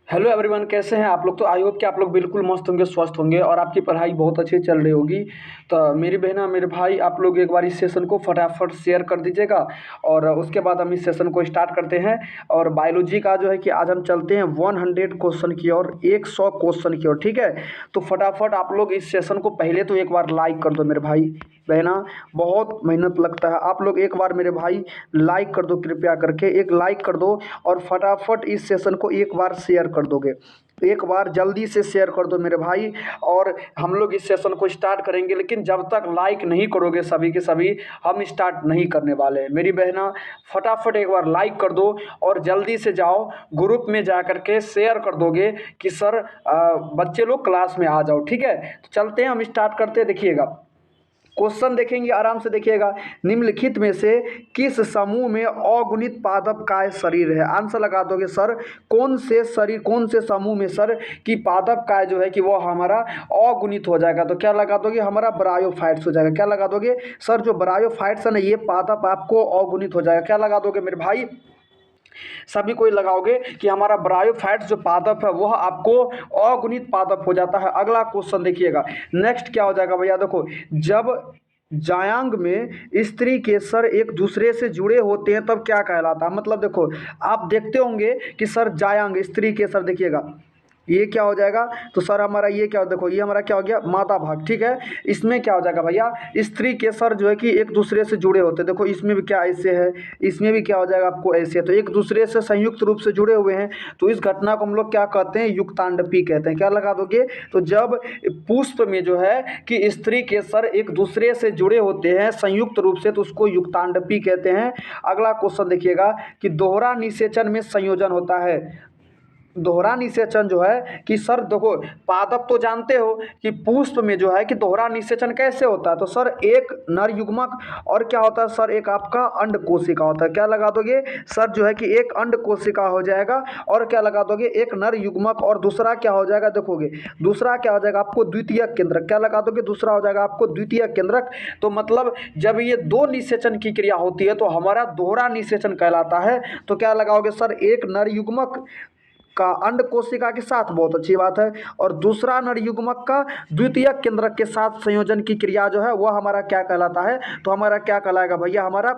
Hello everyone, कैसे हैं आप लोग। तो आई होप कि आप लोग बिल्कुल मस्त होंगे, स्वस्थ होंगे और आपकी पढ़ाई बहुत अच्छी चल रही होगी। तो मेरी बहना, मेरे भाई, आप लोग एक बार इस सेशन को फटाफट शेयर कर दीजिएगा और उसके बाद हम इस सेशन को स्टार्ट करते हैं। और बायोलॉजी का जो है कि आज हम चलते हैं 100 क्वेश्चन की ओर, 100 क्वेश्चन की ओर, ठीक है। तो फटाफट आप लोग इस सेशन को पहले तो एक बार लाइक कर दो मेरे भाई बहना। बहुत मेहनत लगता है, आप लोग एक बार मेरे भाई लाइक कर दो, कृपया करके एक लाइक कर दो। और फटाफट इस सेशन को एक बार शेयर कर दोगे, एक बार जल्दी से शेयर कर दो मेरे भाई। और हम लोग इस सेशन को स्टार्ट करेंगे, लेकिन जब तक लाइक नहीं करोगे सभी के सभी, हम स्टार्ट नहीं करने वाले हैं। मेरी बहना, फटाफट एक बार लाइक कर दो और जल्दी से जाओ ग्रुप में जा करके शेयर कर दोगे कि सर बच्चे लोग क्लास में आ जाओ, ठीक है। तो चलते हैं, हम स्टार्ट करते हैं। देखिएगा क्वेश्चन, देखेंगे आराम से देखिएगा। निम्नलिखित में से किस समूह में अगुणित पादप काय शरीर है। आंसर लगा दोगे सर, कौन से शरीर, कौन से समूह में सर कि पादप काय जो है कि वो हमारा अगुणित हो जाएगा। तो क्या लगा दोगे, हमारा ब्रायोफाइट्स हो जाएगा। क्या लगा दोगे सर, जो ब्रायोफाइट्स है ना, ये पादप आपको अगुणित हो जाएगा। क्या लगा दोगे मेरे भाई, सभी कोई लगाओगे कि हमारा ब्रायोफाइट्स जो पादप है वह आपको अगुणित पादप हो जाता है। अगला क्वेश्चन देखिएगा, नेक्स्ट क्या हो जाएगा भैया। देखो, जब जायांग में स्त्री के सर एक दूसरे से जुड़े होते हैं तब क्या कहलाता है। मतलब देखो, आप देखते होंगे कि सर जायांग स्त्री के सर, देखिएगा ये क्या हो जाएगा। तो सर हमारा ये क्या, देखो ये हमारा क्या हो गया, मादा भाग, ठीक है। इसमें क्या हो जाएगा भैया, स्त्री के सर जो है कि एक दूसरे से जुड़े होते हैं। देखो इसमें भी क्या ऐसे है, इसमें भी क्या हो जाएगा आपको ऐसे है। तो एक दूसरे से संयुक्त रूप से जुड़े हुए हैं, तो इस घटना को हम लोग क्या कहते हैं, युक्तांडपी कहते हैं। क्या लगा दोगे, तो जब पुष्प में जो है कि स्त्री के सर एक दूसरे से जुड़े होते हैं संयुक्त रूप से, तो उसको युक्तांडपी कहते हैं। अगला क्वेश्चन देखिएगा कि दोहरा निषेचन में संयोजन होता है। दोहरा निषेचन जो है कि सर देखो, पादप तो जानते हो कि पुष्प में जो है कि दोहरा निषेचन कैसे होता है। तो सर एक नर युग्मक और क्या होता है सर, एक आपका अंड कोशिका होता है। क्या लगा दोगे सर, जो है कि एक अंड कोशिका हो जाएगा और क्या लगा दोगे, एक नर युग्मक, और दूसरा क्या हो जाएगा, देखोगे दूसरा क्या हो जाएगा आपको, द्वितीयक केंद्रक। क्या लगा दोगे, दूसरा हो जाएगा आपको द्वितीयक केंद्रक। तो मतलब जब ये दो निषेचन की क्रिया होती है तो हमारा दोहरा निषेचन कहलाता है। तो क्या लगाओगे सर, एक नर युग्मक का अंड कोशिका के साथ, बहुत अच्छी बात है, और दूसरा नर युग्मक का द्वितीयक केंद्रक के साथ संयोजन की क्रिया जो है वह हमारा क्या कहलाता है। तो हमारा क्या कहलाएगा भैया, हमारा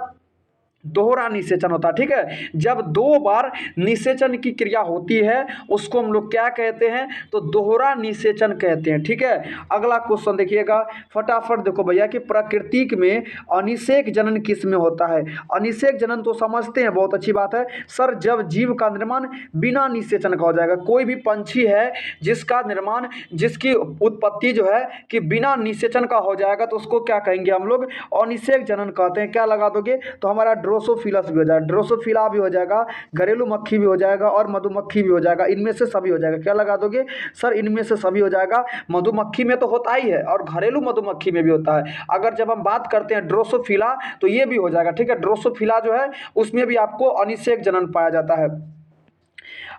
दोहरा निषेचन होता है, ठीक है। जब दो बार निषेचन की क्रिया होती है उसको हम लोग क्या कहते हैं, तो दोहरा निषेचन कहते हैं, ठीक है। अगला क्वेश्चन देखिएगा फटाफट। देखो भैया कि प्रकृति में अनिषेक जनन किस में होता है। अनिषेक जनन तो समझते हैं, बहुत अच्छी बात है सर, जब जीव का निर्माण बिना निषेचन का हो जाएगा। कोई भी पंछी है जिसका निर्माण, जिसकी उत्पत्ति जो है कि बिना निषेचन का हो जाएगा, तो उसको क्या कहेंगे हम लोग, अनिषेक जनन कहते हैं। क्या लगा दोगे, तो हमारा ड्रोसोफिलस भी हो जाएगा, ड्रोसोफिला भी हो जाएगा, घरेलू मक्खी भी हो जाएगा और मधुमक्खी भी हो जाएगा। इनमें से सभी हो जाएगा। क्या लगा दोगे सर, इनमें से सभी हो जाएगा। मधुमक्खी में तो होता ही है और घरेलू मधुमक्खी में भी होता है। अगर जब हम बात करते हैं ड्रोसोफिला तो ये भी हो जाएगा, ठीक है। ड्रोसोफिला जो है उसमें भी आपको अनिषेक जनन पाया जाता है।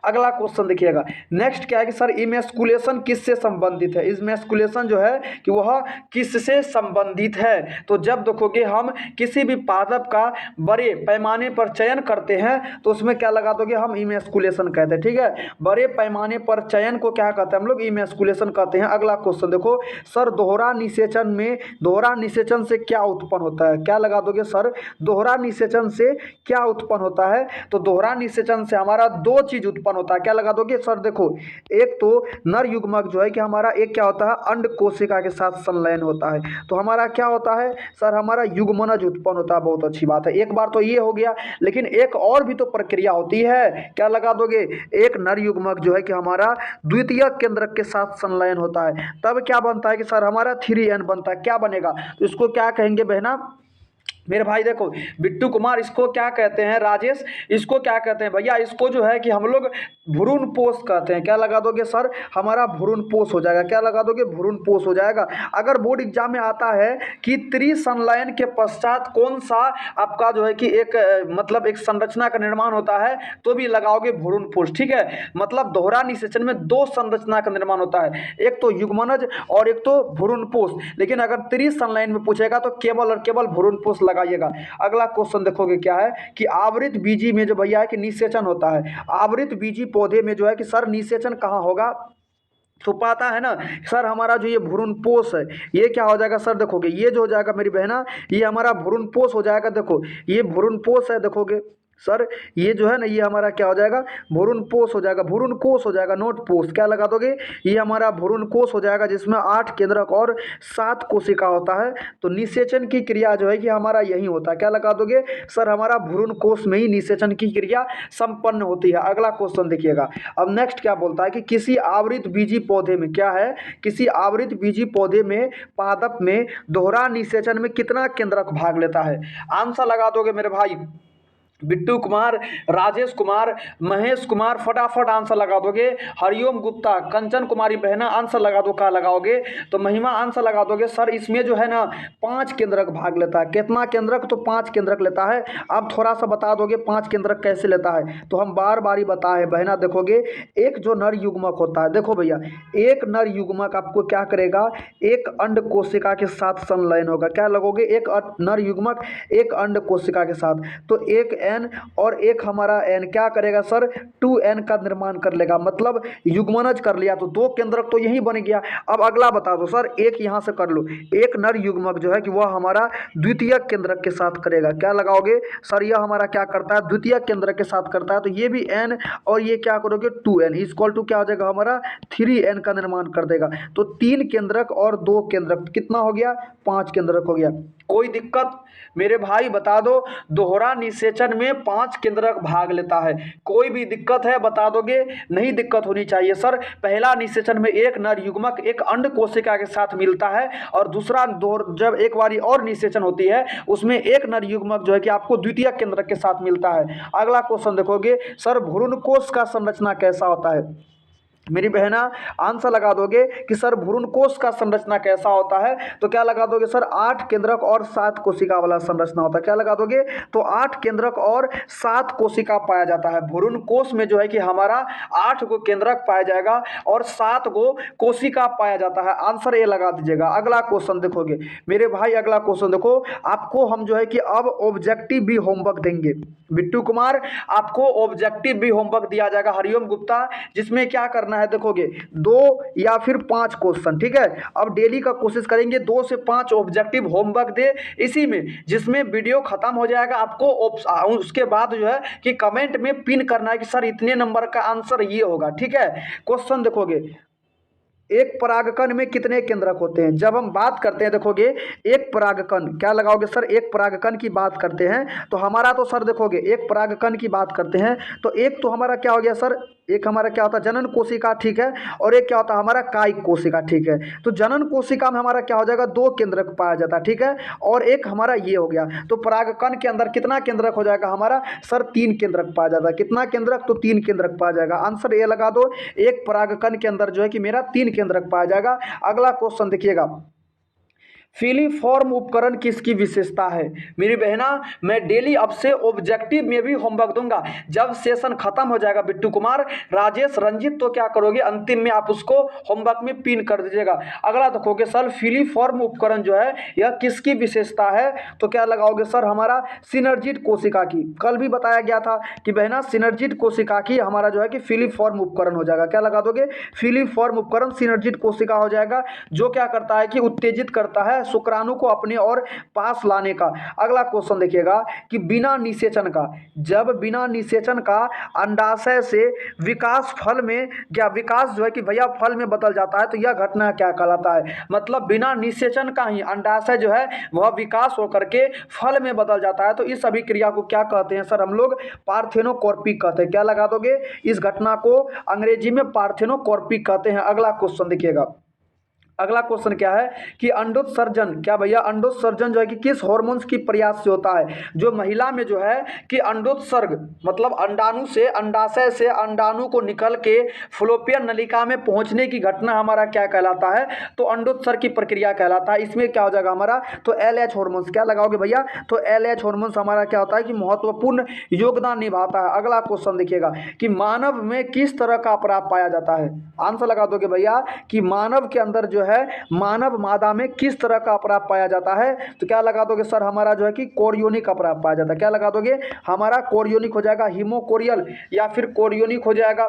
अगला क्वेश्चन देखिएगा, नेक्स्ट क्या है कि सर इमेस्कुलेशन किससे संबंधित है। इमेस्कुलेशन जो है कि वह किससे संबंधित है। तो जब देखोगे हम किसी भी पादप का बड़े पैमाने पर चयन करते हैं तो उसमें क्या लगा दोगे, हम इमेस्कुलेशन कहते हैं, ठीक है। बड़े पैमाने पर चयन को क्या कहते हैं हम लोग, इमेस्कुलेशन कहते हैं। अगला क्वेश्चन देखो सर, दोहरा निषेचन में, दोहरा निषेचन से क्या उत्पन्न होता है। क्या लगा दोगे सर, दोहरा निषेचन से क्या उत्पन्न होता है। तो दोहरा निषेचन से हमारा दो चीज उत्पन्न होता है। क्या लगा दोगे सर, देखो एक तो नर युग्मक जो है कि हमारा एक क्या होता है, अंड कोशिका के साथ संलयन होता है, तो हमारा क्या होता है सर, हमारा युग्मनज उत्पन्न होता है। बहुत अच्छी बात है, एक बार तो ये हो गया, लेकिन एक और भी तो प्रक्रिया होती है। क्या लगा दोगे, एक नर युग्मक जो है कि हमारा द्वितीयक केंद्रक के साथ संलयन होता है, तब क्या बनता है कि सर हमारा 3n बनता है। क्या बनेगा, तो इसको क्या कहेंगे बहना, मेरे भाई देखो, बिट्टू कुमार इसको क्या कहते हैं, राजेश इसको क्या कहते हैं भैया, इसको जो है कि हम लोग भ्रूण पोष कहते हैं। क्या लगा दोगे सर, हमारा भ्रूण पोष हो जाएगा। क्या लगा दोगे, भ्रूण पोष हो जाएगा। अगर बोर्ड एग्जाम में आता है कि त्रिसंलयन के पश्चात कौन सा आपका जो है कि एक मतलब एक संरचना का निर्माण होता है, तो भी लगाओगे भ्रूण पोष, ठीक है। मतलब दोहरा निषेचन में दो संरचना का निर्माण होता है, एक तो युग्मनज और एक तो भ्रूण पोष। लेकिन अगर त्रिसंलयन में पूछेगा तो केवल और केवल भ्रूण पोष लगा लगाइएगा। अगला क्वेश्चन देखोगे क्या है कि आवृत बीजी में जो भैया है कि निषेचन होता है, आवृत बीजी पौधे में जो है कि सर निषेचन कहाँ होगा, छुपाता है ना सर हमारा जो ये भ्रूणपोष है, ये क्या हो जाएगा सर, देखोगे ये जो हो जाएगा मेरी बहना, ये हमारा भ्रूणपोष हो जाएगा। देखो ये भ्रूणपोष है, देखोगे सर ये जो है ना ये हमारा क्या हो जाएगा, भ्रूणपोष हो जाएगा, भ्रूणकोष हो जाएगा, नोट पोष क्या लगा दोगे, ये हमारा भ्रूणकोष हो जाएगा जिसमें 8 केंद्रक और 7 कोशिका होता है। तो निषेचन की क्रिया जो है कि हमारा यही होता है, क्या लगा दोगे सर, हमारा भ्रूणकोष में ही निषेचन की क्रिया संपन्न होती है। अगला क्वेश्चन देखिएगा, अब नेक्स्ट क्या बोलता है कि किसी आवृत बीजी पौधे में क्या है, किसी आवृत बीजी पौधे में पादप में दोहरा निषेचन में कितना केंद्रक भाग लेता है। आंसर लगा दोगे मेरे भाई, बिट्टू कुमार, राजेश कुमार, महेश कुमार, फटाफट आंसर लगा दोगे। हरिओम गुप्ता, कंचन कुमारी बहना आंसर लगा दो, क्या लगाओगे, तो महिमा आंसर लगा दोगे सर इसमें जो है ना 5 केंद्रक भाग लेता है। कितना केंद्रक, तो 5 केंद्रक लेता है। अब थोड़ा सा बता दोगे 5 केंद्रक कैसे लेता है, तो हम बार बार ही बताए बहना। देखोगे एक जो नर युग्मक होता है, देखो भैया एक नर युग्मक आपको क्या करेगा, एक अंड कोशिका के साथ संलयन होगा, क्या लगोगे, एक नर युग्मक एक अंड कोशिका के साथ, तो एक एन और एक हमारा एन क्या करेगा सर, 2n का निर्माण कर लेगा, मतलब युग्मनज कर लिया, तो 2 केंद्रक तो यही बन गया। अब अगला बता दो सर, एक यहां से कर लो, एक नर युग्मक जो है कि वह हमारा द्वितीय केंद्रक के साथ करेगा, क्या लगाओगे सर, यह हमारा क्या करता है, द्वितीय केंद्रक के साथ करता है, तो ये भी n और ये क्या करोगे 2n इक्वल टू क्या हो जाएगा हमारा 3n का निर्माण कर देगा। तो 3 केंद्रक और 2 केंद्रक कितना हो गया, 5 केंद्रक हो गया। कोई दिक्कत मेरे भाई बता दो, दोहरा निषेचन में 5 केंद्रक भाग लेता है, कोई भी दिक्कत है बता दोगे, नहीं दिक्कत होनी चाहिए सर। पहला निषेचन में एक नर युग्मक एक अंड कोशिका के साथ मिलता है, और दूसरा जब एक बारी और निषेचन होती है उसमें एक नर युग्मक जो है कि आपको द्वितीय केंद्रक के साथ मिलता है। अगला क्वेश्चन देखोगे सर, भ्रूणकोष का संरचना कैसा होता है, मेरी बहना आंसर लगा दोगे कि सर भ्रूणकोष का संरचना कैसा होता है, तो क्या लगा दोगे सर 8 केंद्रक और 7 कोशिका वाला संरचना होता है, क्या लगा दोगे, तो 8 केंद्रक और 7 कोशिका पाया जाता है। भ्रूणकोष में जो है कि हमारा 8 गो केंद्रक पाया जाएगा और 7 गो कोशिका पाया जाता है, आंसर ये लगा दीजिएगा। अगला क्वेश्चन देखोगे मेरे भाई, अगला क्वेश्चन देखो, आपको हम जो है कि अब ऑब्जेक्टिव भी होमवर्क देंगे। बिट्टू कुमार आपको ऑब्जेक्टिव भी होमवर्क दिया जाएगा, हरिओम गुप्ता, जिसमें क्या करना है देखोगे 2 या फिर 5 क्वेश्चन, ठीक है। अब डेली का कोशिश करेंगे 2 से 5 ऑब्जेक्टिव होमवर्क दे इसी में, जिसमें वीडियो खत्म हो जाएगा, आपको उसके बाद जो है कि कमेंट में पिन करना है कि सर इतने नंबर का आंसर ये होगा, ठीक है। क्वेश्चन देखोगे, एक परागकण में कितने केंद्रक होते हैं, जब हम बात करते हैं देखोगे एक परागकण, क्या लगाओगे सर, एक परागकण की बात करते हैं तो हमारा तो सर देखोगे एक परागकण की बात करते हैं तो एक तो हमारा क्या हो गया सर, एक हमारा क्या होता है जनन कोशिका, ठीक है, और एक क्या होता है हमारा कायिक कोशिका, ठीक है। तो जनन कोशिका में हमारा क्या हो जाएगा 2 केंद्रक पाया जाता है, ठीक है, और एक हमारा ये हो गया। तो परागकण के अंदर कितना केंद्रक हो जाएगा हमारा सर, 3 केंद्रक पाया जाता है, कितना केंद्रक, तो 3 केंद्रक पाया जाएगा, आंसर ये लगा दो, एक परागकण के अंदर जो है कि मेरा 3 केंद्रक पाया जाएगा। अगला क्वेश्चन देखिएगा, फिलीफॉर्म उपकरण किसकी विशेषता है, मेरी बहना मैं डेली अब से ऑब्जेक्टिव में भी होमवर्क दूंगा, जब सेशन खत्म हो जाएगा बिट्टू कुमार, राजेश, रंजित, तो क्या करोगे अंतिम में आप उसको होमवर्क में पिन कर दीजिएगा। अगला देखोगे सर, फिलीफॉर्म उपकरण जो है यह किसकी विशेषता है, तो क्या लगाओगे सर, हमारा सिनर्जिड कोशिका की। कल भी बताया गया था कि बहना सिनर्जिड कोशिका की हमारा जो है कि फिलीफॉर्म उपकरण हो जाएगा, क्या लगा दोगे, फिलीफॉर्म उपकरण सिनर्जिड कोशिका हो जाएगा, जो क्या करता है कि उत्तेजित करता है शुक्राणु को अपने और पास लाने का। अगला क्वेश्चन देखिएगा कि बिना निषेचन का, जब बिना निषेचन का अंडाशय से विकास फल में, क्या विकास जो है कि भैया फल में बदल जाता है, तो यह घटना क्या कहलाता है, मतलब बिना निषेचन का ही अंडाशय जो है वह विकास होकर के फल में बदल जाता है, तो इस अभिक्रिया को क्या कहते हैं सर, हम लोग पार्थेनोकॉर्पिक कहते हैं, क्या लगा दोगे, इस घटना को अंग्रेजी में पार्थेनोकॉर्पिक कहते हैं। अगला क्वेश्चन देखिएगा, अगला क्वेश्चन क्या है कि अंडोत्सर्जन, क्या भैया अंडोत्सर्जन जो है कि किस हार्मोन्स की प्रयास से होता है, जो महिला में जो है कि अंडोत्सर्ग मतलब अंडाणु से, अंडाशय से अंडाणु को निकल के फ्लोपियन नलिका में पहुंचने की घटना हमारा क्या कहलाता है, तो अंडोत्सर्ग की प्रक्रिया कहलाता है। इसमें क्या हो जाएगा हमारा, तो LH हार्मोन्स, क्या लगाओगे भैया, तो LH हार्मोन्स हमारा क्या होता है कि महत्वपूर्ण योगदान निभाता है। अगला क्वेश्चन देखिएगा कि मानव में किस तरह का अपराध पाया जाता है, आंसर लगा दोगे भैया कि मानव के अंदर जो है मानव मादा में किस तरह का अपराध पाया जाता है? तो क्या लगा दोगे सर? हमारा जो है कि कोरियोनिक अपराध पाया जाता है। क्या लगा दोगे? हमारा कोरियोनिक हो जाएगा, हीमोकोरियल या फिर कोरियोनिक हो जाएगा।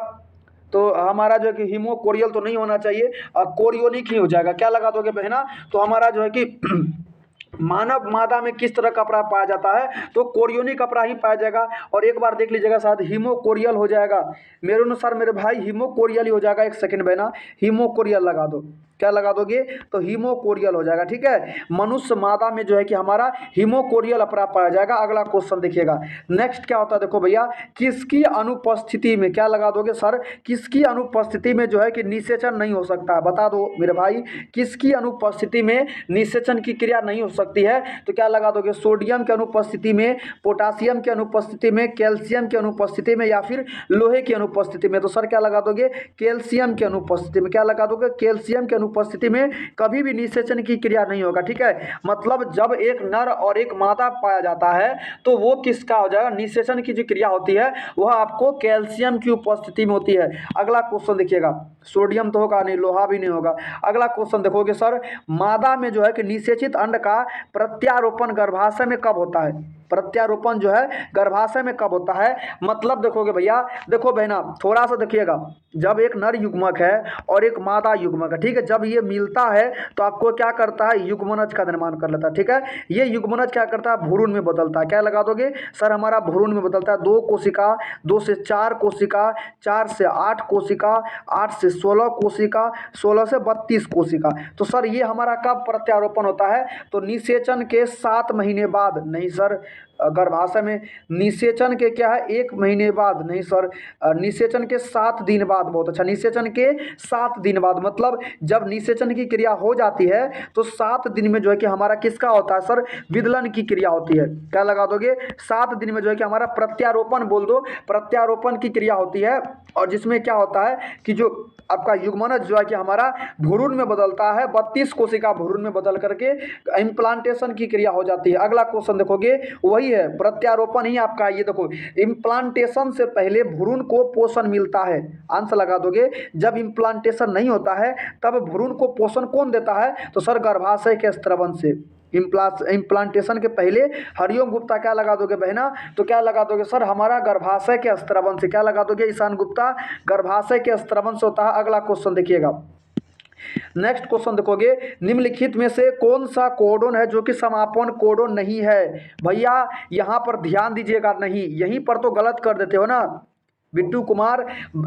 तो हमारा जो है कि हीमोकोरियल तो नहीं होना चाहिए, कोरियोनिक ही हो जाएगा। क्या लगा दोगे बहना? तो हमारा जो है कि मानव मादा में किस तरह का अपराध पाया जाता है? तो कोरियोनिक अपराध ही पाया जाएगा। और एक बार देख लीजिएगा, शायद हीमोकोरियल हो जाएगा। मेरे अनुसार मेरे भाई हीमोकोरियल ही हो जाएगा। एक सेकंड बहना, हीमोकोरियल लगा दो। क्या लगा दोगे? तो हीमोकोरियल हो जाएगा। ठीक है, मनुष्य मादा में जो है कि हमारा हीमोकोरियल अपराध पाया जाएगा। अगला क्वेश्चन देखिएगा, नेक्स्ट क्या होता है? देखो भैया, किसकी अनुपस्थिति में, क्या लगा दोगे सर? किसकी अनुपस्थिति में जो है कि निषेचन नहीं हो सकता है? बता दो मेरे भाई, किसकी अनुपस्थिति में निषेचन की क्रिया नहीं हो सकती है? तो क्या लगा दोगे? सोडियम की अनुपस्थिति में, पोटासियम की अनुपस्थिति में, कैल्शियम की अनुपस्थिति में, या फिर लोहे की अनुपस्थिति में? तो सर क्या लगा दोगे? कैल्शियम की अनुपस्थिति में। क्या लगा दोगे? कैल्शियम की उपस्थिति में कभी भी निषेचन की क्रिया नहीं होगा। ठीक है, मतलब जब एक नर और एक मादा पाया जाता है तो वो किसका हो जाएगा? निषेचन की जो क्रिया होती है वह आपको कैल्शियम की उपस्थिति में होती है। अगला क्वेश्चन देखिएगा, सोडियम तो होगा नहीं, लोहा भी नहीं होगा। अगला क्वेश्चन देखोगे सर, मादा में जो है कि निषेचित अंड का प्रत्यारोपण गर्भाशय में कब होता है? प्रत्यारोपण जो है गर्भाशय में कब होता है? मतलब देखोगे भैया, देखो बहना थोड़ा सा देखिएगा, जब एक नर युग्मक है और एक मादा युग्मक है, ठीक है, जब ये मिलता है तो आपको क्या करता है? युग्मनज का निर्माण कर लेता है। ठीक है, ये युग्मनज क्या करता है? भ्रूण में बदलता है। क्या लगा दोगे सर? हमारा भ्रूण में बदलता है। 2 कोशिका, 2 से 4 कोशिका, 4 से 8 कोशिका, 8 से 16 कोशिका, 16 से 32 कोशिका। तो सर ये हमारा कब प्रत्यारोपण होता है? तो निषेचन के 7 महीने बाद। नहीं सर, गर्भाशय में निषेचन के क्या है? 1 महीने बाद। नहीं सर, निषेचन के 7 दिन बाद। बहुत अच्छा, निषेचन के 7 दिन बाद, मतलब जब निषेचन की क्रिया हो जाती है तो 7 दिन में जो है कि हमारा किसका होता है सर? विदलन की क्रिया होती है। क्या लगा दोगे? 7 दिन में जो है कि हमारा प्रत्यारोपण, बोल दो, प्रत्यारोपण की क्रिया होती है। और जिसमें क्या होता है कि जो आपका युग्मनज जो है कि हमारा भ्रूण में बदलता है, 32 कोशिका भ्रूण में बदल करके इम्प्लांटेशन की क्रिया हो जाती है। अगला क्वेश्चन देखोगे, वही है प्रत्यारोपण ही आपका। ये देखो, इम्प्लांटेशन से पहले भ्रूण को पोषण मिलता है। आंसर लगा दोगे, जब इम्प्लांटेशन नहीं होता है तब भ्रूण को पोषण कौन देता है? तो सर गर्भाशय के स्त्रवन से। इम्प्लांटेशन के पहले हरिओम गुप्ता क्या लगा दोगे बहना? तो क्या लगा दोगे सर? हमारा गर्भाशय के स्त्रवन से। क्या लगा दोगे ईशान गुप्ता? गर्भाशय के स्त्रवन से होता है। अगला क्वेश्चन देखिएगा, नेक्स्ट क्वेश्चन देखोगे, निम्नलिखित में से कौन सा कोडोन है जो कि समापन कोडोन नहीं है? भैया यहां पर ध्यान दीजिएगा, नहीं यहीं पर तो गलत कर देते हो ना बिट्टू कुमार।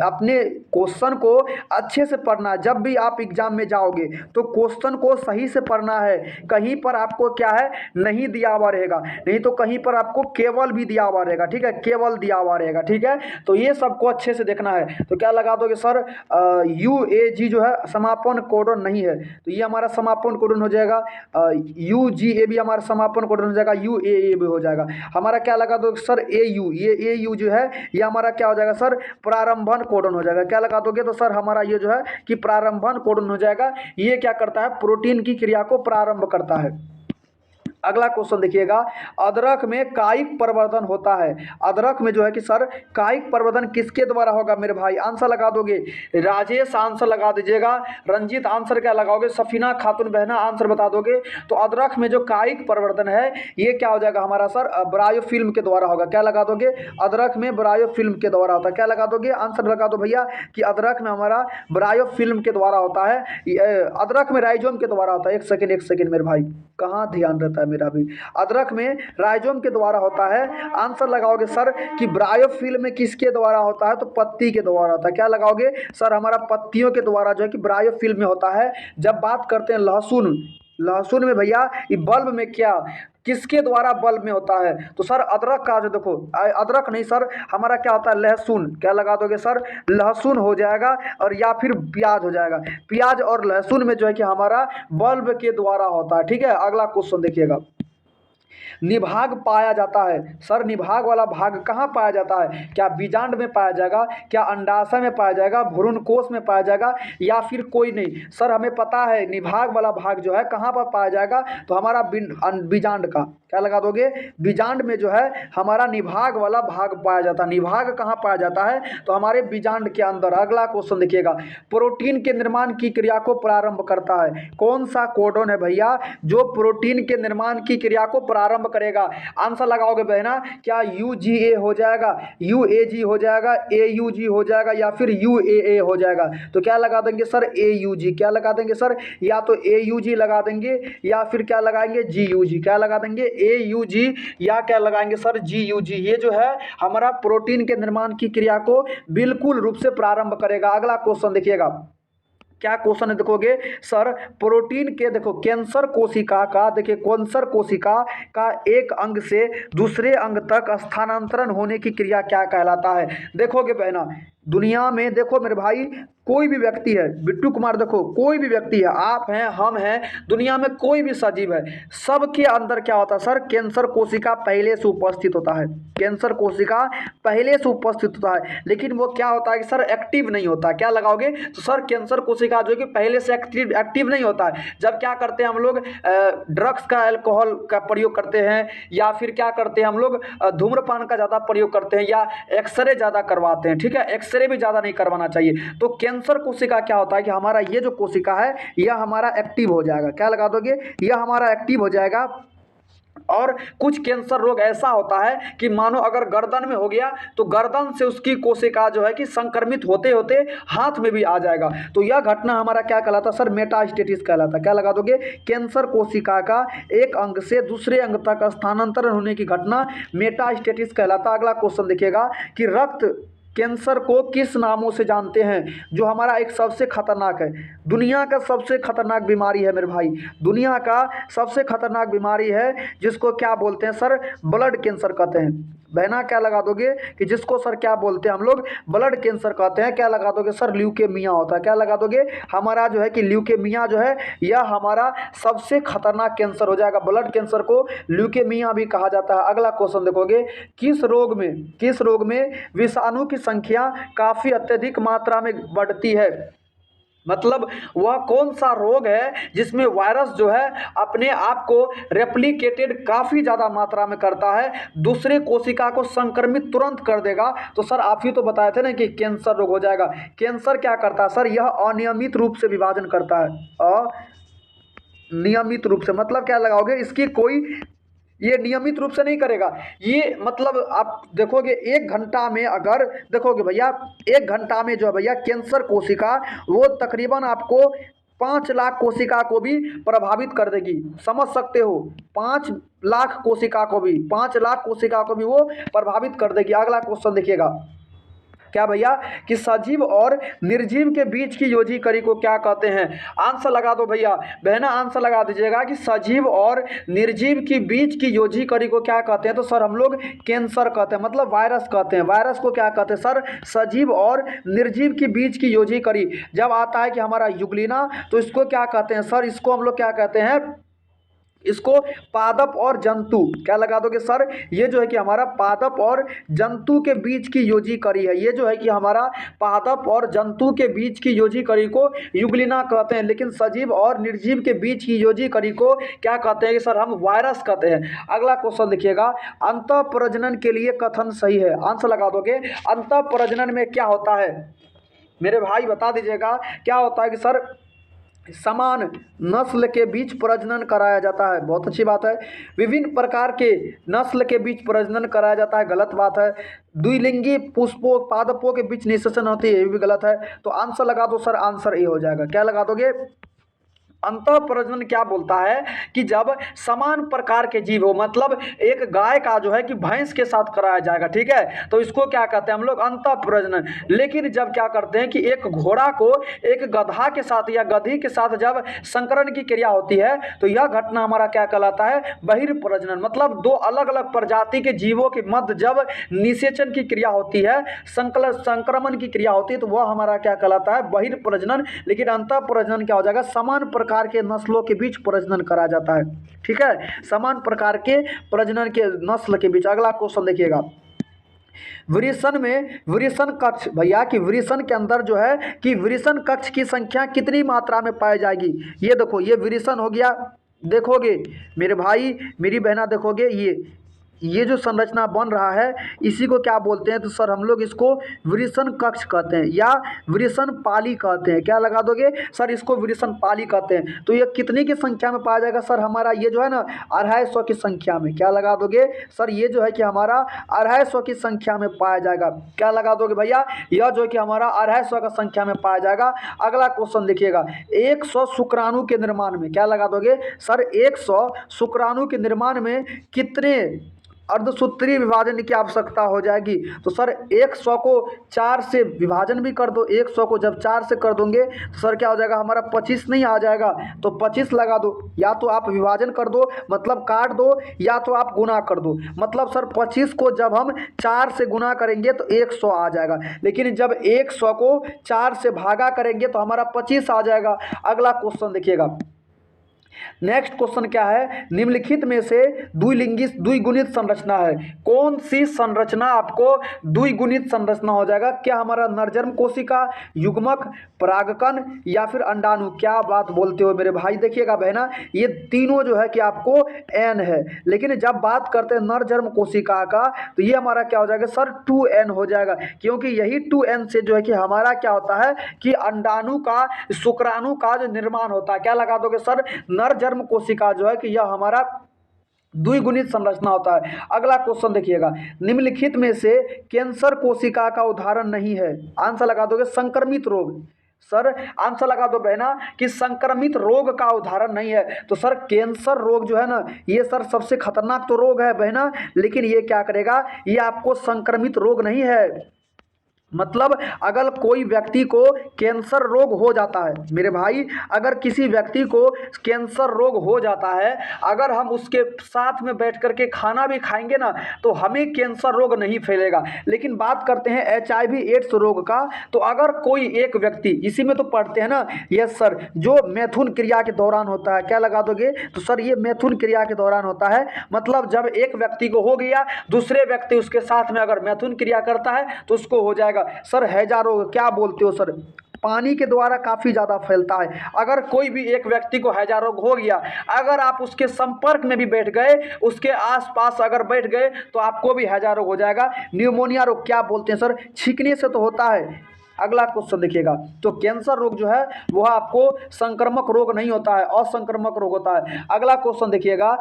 अपने क्वेश्चन को अच्छे से पढ़ना है। जब भी आप एग्जाम में जाओगे तो क्वेश्चन को सही से पढ़ना है। कहीं पर आपको क्या है नहीं दिया हुआ रहेगा, नहीं तो कहीं पर आपको केवल भी दिया हुआ रहेगा। ठीक है, केवल दिया हुआ रहेगा। ठीक है, तो ये सबको अच्छे से देखना है। तो क्या लगा दोगे सर? UAG जो है समापन कोडोन नहीं है, तो ये हमारा समापन कोडोन हो जाएगा। UGA भी हमारा समापन कोडोन हो जाएगा, UAA भी हो जाएगा। हमारा क्या लगा दोगे सर? AU, ये AU जो है ये हमारा क्या हो जाएगा सर? प्रारंभन कोडन हो जाएगा। क्या लगा दोगे? तो सर हमारा ये जो है कि प्रारंभन कोडन हो जाएगा। ये क्या करता है? प्रोटीन की क्रिया को प्रारंभ करता है। अगला क्वेश्चन देखिएगा, अदरक में कायिक प्रवर्धन होता है। अदरक में जो है कि सर कायिक प्रवर्धन किसके द्वारा होगा मेरे भाई? आंसर लगा दोगे, राजेश आंसर लगा दीजिएगा, रंजीत आंसर क्या लगाओगे, सफीना खातून बहना आंसर बता दोगे। तो अदरक में जो कायिक प्रवर्धन है ये क्या हो जाएगा हमारा सर? ब्रायोफिल्म के द्वारा होगा। क्या लगा दोगे? अदरक में ब्रायोफिल्म के द्वारा होता है। क्या लगा दोगे? आंसर लगा दो भैया कि अदरक में हमारा ब्रायोफिल्म के द्वारा होता है। अदरक में राइजोम के द्वारा होता है। एक सेकंड मेरे भाई, कहाँ ध्यान रहता है मेरा भी। अदरक में राइजोम के द्वारा होता है। आंसर लगाओगे सर कि ब्रायोफिल्म में किसके द्वारा होता है? तो पत्ती के द्वारा होता है। क्या लगाओगे सर? हमारा पत्तियों के द्वारा जो है कि ब्रायोफिल्म में होता है। जब बात करते हैं लहसुन, लहसुन में भैया ये बल्ब में क्या किसके द्वारा बल्ब में होता है? तो सर अदरक का जो देखो, अदरक नहीं सर, हमारा क्या होता है? लहसुन। क्या लगा दोगे सर? लहसुन हो जाएगा, और या फिर प्याज हो जाएगा। प्याज और लहसुन में जो है कि हमारा बल्ब के द्वारा होता है। ठीक है, अगला क्वेश्चन देखिएगा, निभाग पाया जाता है। सर निभाग वाला भाग कहाँ पाया जाता है? क्या बीजांड में पाया जाएगा, क्या अंडाशय में पाया जाएगा, भ्रूण कोश में पाया जाएगा, या फिर कोई नहीं? सर हमें पता है निभाग वाला भाग जो है कहाँ पर पाया जाएगा, तो हमारा बीजांड का क्या लगा दोगे, बीजांड में जो है हमारा निभाग वाला भाग पाया जाता है। निभाग कहाँ पाया जाता है? तो हमारे बीजांड के अंदर। अगला क्वेश्चन देखिएगा, प्रोटीन के निर्माण की क्रिया को प्रारंभ करता है। कौन सा कोडोन है भैया जो प्रोटीन के निर्माण की क्रिया को प्रारंभ करेगा? आंसर लगाओगे बहना, क्या UGA हो जाएगा, UAG हो जाएगा, AUG हो जाएगा, या फिर UAA हो जाएगा? तो क्या लगा देंगे सर? AUG। क्या लगा देंगे सर? या तो AUG लगा देंगे, या फिर क्या लगाएंगे? GUG। क्या लगा देंगे? AUG, या क्या लगाएंगे सर? GUG। ये जो है हमारा प्रोटीन के निर्माण की क्रिया को बिल्कुल रूप से प्रारंभ करेगा। अगला क्वेश्चन देखिएगा, क्या क्वेश्चन है देखोगे सर, प्रोटीन के देखो कैंसर कोशिका का, देखिए कैंसर कोशिका का एक अंग से दूसरे अंग तक स्थानांतरण होने की क्रिया क्या कहलाता है? देखोगे बहना, दुनिया में देखो मेरे भाई, कोई भी व्यक्ति है, बिट्टू कुमार देखो, कोई भी व्यक्ति है, आप हैं, हम हैं, दुनिया में कोई भी सजीव है, सबके अंदर क्या होता है सर? कैंसर कोशिका पहले से उपस्थित होता है। कैंसर कोशिका पहले से उपस्थित होता है, लेकिन वो क्या होता है कि सर एक्टिव नहीं होता। क्या लगाओगे? तो सर कैंसर कोशिका जो है कि पहले से एक्टिव नहीं होता है। जब क्या करते हैं हम लोग, ड्रग्स का, अल्कोहल का प्रयोग करते हैं, या फिर क्या करते हैं हम लोग, धूम्रपान का ज़्यादा प्रयोग करते हैं, या एक्सरे ज़्यादा करवाते हैं, ठीक है, एक्सरे भी ज़्यादा नहीं करवाना चाहिए। तो कैंसर कोशिका क्या होता है कि हमारा ये जो कोशिका है यह हमारा एक्टिव हो जाएगा। क्या लगा दोगे? यह हमारा एक्टिव हो जाएगा। और कुछ कैंसर रोग ऐसा होता है कि मानो अगर गर्दन में हो गया तो गर्दन से उसकी कोशिका जो है कि संक्रमित होते होते हाथ में भी आ जाएगा। तो यह घटना हमारा क्या कहलाता सर? मेटास्टेसिस कहलाता। क्या लगा दोगे? कैंसर कोशिका का एक अंग से दूसरे अंग तक स्थानांतरण होने की घटना मेटास्टेसिस कहलाता। अगला क्वेश्चन देखिएगा कि रक्त कैंसर को किस नामों से जानते हैं, जो हमारा एक सबसे खतरनाक है? दुनिया का सबसे खतरनाक बीमारी है मेरे भाई, दुनिया का सबसे खतरनाक बीमारी है, जिसको क्या बोलते हैं सर? ब्लड कैंसर कहते हैं। बहना क्या लगा दोगे कि जिसको सर क्या बोलते हैं हम लोग? ब्लड कैंसर कहते हैं। क्या लगा दोगे सर? ल्यूकेमिया होता है। क्या लगा दोगे? हमारा जो है कि ल्यूकेमिया जो है यह हमारा सबसे खतरनाक कैंसर हो जाएगा। ब्लड कैंसर को ल्यूकेमिया भी कहा जाता है। अगला क्वेश्चन देखोगे, किस रोग में विषाणु की संख्या काफ़ी अत्यधिक मात्रा में बढ़ती है? मतलब वह कौन सा रोग है जिसमें वायरस जो है अपने आप को रेप्लिकेटेड काफ़ी ज़्यादा मात्रा में करता है, दूसरे कोशिका को संक्रमित तुरंत कर देगा? तो सर आप ही तो बताए थे ना कि कैंसर रोग हो जाएगा। कैंसर क्या करता है सर? यह अनियमित रूप से विभाजन करता है। अनियमित रूप से मतलब क्या लगाओगे? इसकी कोई, ये नियमित रूप से नहीं करेगा। ये मतलब आप देखोगे 1 घंटा में, अगर देखोगे भैया 1 घंटा में जो है भैया कैंसर कोशिका वो तकरीबन आपको 5 लाख कोशिका को भी प्रभावित कर देगी। समझ सकते हो? 5 लाख कोशिका को भी, 5 लाख कोशिका को भी वो प्रभावित कर देगी। अगला क्वेश्चन देखिएगा, क्या भैया कि सजीव और निर्जीव के बीच की योजी कड़ी को क्या कहते हैं? आंसर लगा दो भैया, बहना आंसर लगा दीजिएगा कि सजीव और निर्जीव के बीच की योजी कड़ी को क्या कहते हैं? तो सर हम लोग कैंसर कहते हैं, मतलब वायरस कहते हैं। वायरस को क्या कहते हैं सर? सजीव और निर्जीव के बीच की योजी कड़ी। जब आता है कि हमारा युगलिना, तो इसको क्या कहते हैं सर? इसको हम लोग क्या कहते हैं? इसको पादप और जंतु। क्या लगा दोगे सर? ये जो है कि हमारा पादप और जंतु के बीच की योजी कड़ी है। ये जो है कि हमारा पादप और जंतु के बीच की योजी कड़ी को युगलिना कहते हैं, लेकिन सजीव और निर्जीव के बीच की योजी कड़ी को क्या कहते हैं कि सर? हम वायरस कहते हैं। अगला क्वेश्चन देखिएगा, अंतः प्रजनन के लिए कथन सही है? आंसर लगा दोगे, अंतः प्रजनन में क्या होता है मेरे भाई? बता दीजिएगा क्या होता है कि सर समान नस्ल के बीच प्रजनन कराया जाता है। बहुत अच्छी बात है। विभिन्न प्रकार के नस्ल के बीच प्रजनन कराया जाता है, गलत बात है। द्विलिंगी पुष्पों पादपों के बीच निषेचन होती है, ये भी गलत है। तो आंसर लगा दो सर, आंसर ए हो जाएगा। क्या लगा दोगे? अंतः प्रजनन क्या बोलता है कि जब समान प्रकार के जीव हो, मतलब एक गाय का जो है कि भैंस के साथ कराया जाएगा, ठीक है, तो इसको क्या कहते हैं हम लोग? अंतः प्रजनन। लेकिन जब क्या करते हैं कि एक घोड़ा को एक गधा के साथ या गधी के साथ जब संकरण की क्रिया होती है, तो यह घटना हमारा क्या कहलाता है? बहिर्प्रजनन। मतलब 2 अलग अलग प्रजाति के जीवों के मध्य जब निषेचन की क्रिया होती है, संक्रमण की क्रिया होती है, तो वह हमारा क्या कहलाता है? बहिर्प्रजनन। लेकिन अंतः प्रजनन क्या हो जाएगा? समान प्रकार प्रकार के नस्लों के बीच प्रजनन करा जाता है। ठीक है, समान प्रकार के प्रजनन के नस्ल के बीच। अगला क्वेश्चन देखिएगा, वृषण में वृषण कक्ष भैया कि वृषण के अंदर जो है कि वृषण कक्ष की संख्या कितनी मात्रा में पाई जाएगी। ये देखो, ये वृषण हो गया, देखोगे मेरे भाई मेरी बहना, देखोगे ये जो संरचना बन रहा है इसी को क्या बोलते हैं, तो सर हम लोग इसको वृषण कक्ष कहते हैं या वृषण पाली कहते हैं। क्या लगा दोगे सर, इसको वृषण पाली कहते हैं। तो ये कितने की संख्या में पाया जाएगा सर, हमारा ये जो है ना 250 की संख्या में। क्या लगा दोगे सर, ये जो है कि हमारा 250 की संख्या में पाया जाएगा। क्या लगा दोगे भैया, यह जो है कि हमारा 250 का संख्या में पाया जाएगा। अगला क्वेश्चन देखिएगा, 100 शुक्राणु के निर्माण में, क्या लगा दोगे सर, 100 शुक्राणु के निर्माण में कितने अर्धसूत्रीय विभाजन की आवश्यकता हो जाएगी। तो सर 100 को 4 से विभाजन भी कर दो, 100 को जब 4 से कर दोगे तो सर क्या हो जाएगा हमारा 25 नहीं आ जाएगा, तो 25 लगा दो। या तो आप विभाजन कर दो मतलब काट दो, या तो आप गुना कर दो। मतलब सर 25 को जब हम 4 से गुना करेंगे तो 100 आ जाएगा, लेकिन जब 100 को 4 से भागा करेंगे तो हमारा 25 आ जाएगा। अगला क्वेश्चन देखिएगा, नेक्स्ट क्वेश्चन क्या है, निम्नलिखित में से द्विगुणित संरचना है। कौन सी संरचना आपको द्विगुणित संरचना हो जाएगा। क्या हमारा नरजन्म कोशिका, युग्मक, परागकण या फिर अंडाणु। क्या बात बोलते हो मेरे भाई, देखिएगा बहना, ये तीनों जो है कि आपको एन है, लेकिन जब बात करते हैं नरजन्म कोशिका का तो ये हमारा क्या हो जाएगा सर 2n हो जाएगा, क्योंकि यही 2n से जो है कि हमारा क्या होता है कि अंडाणु का, शुक्राणु का जो निर्माण होता है। क्या लगा दोगे सर, नरजन्म कोशिका जो है कि यह हमारा द्विगुणित संरचना होता है। अगला क्वेश्चन देखिएगा, निम्नलिखित में से कैंसर कोशिका का उदाहरण नहीं है। आंसर लगा दोगे संक्रमित रोग। सर आंसर लगा दो बहना कि संक्रमित रोग का उदाहरण नहीं है। तो सर कैंसर रोग जो है ना, ये सर सबसे खतरनाक तो रोग है बहना, लेकिन ये क्या करेगा, ये आपको संक्रमित रोग नहीं है। मतलब अगर कोई व्यक्ति को कैंसर रोग हो जाता है मेरे भाई, अगर किसी व्यक्ति को कैंसर रोग हो जाता है, अगर हम उसके साथ में बैठ करके खाना भी खाएंगे ना तो हमें कैंसर रोग नहीं फैलेगा। लेकिन बात करते हैं HIV एड्स रोग का, तो अगर कोई एक व्यक्ति, इसी में तो पढ़ते हैं ना, यस सर, जो मैथुन क्रिया के दौरान होता है। क्या लगा दोगे, तो सर ये मैथुन क्रिया के दौरान होता है। मतलब जब एक व्यक्ति को हो गया, दूसरे व्यक्ति उसके साथ में अगर मैथुन क्रिया करता है तो उसको हो जाएगा। सर हैजा रोग क्या बोलते हो सर, पानी के द्वारा काफ़ी ज़्यादा फैलता है। अगर कोई भी एक व्यक्ति को हैजा रोग हो गया, अगर आप उसके संपर्क में भी बैठ गए, उसके आसपास अगर बैठ गए तो आपको भी हैजा रोग हो जाएगा। न्यूमोनिया रोग क्या बोलते हैं सर, छींकने से तो होता है। अगला क्वेश्चन देखिएगा, तो कैंसर रोग जो है वह आपको संक्रामक रोग नहीं होता है, असंक्रामक रोग होता है। अगला क्वेश्चन देखिएगा,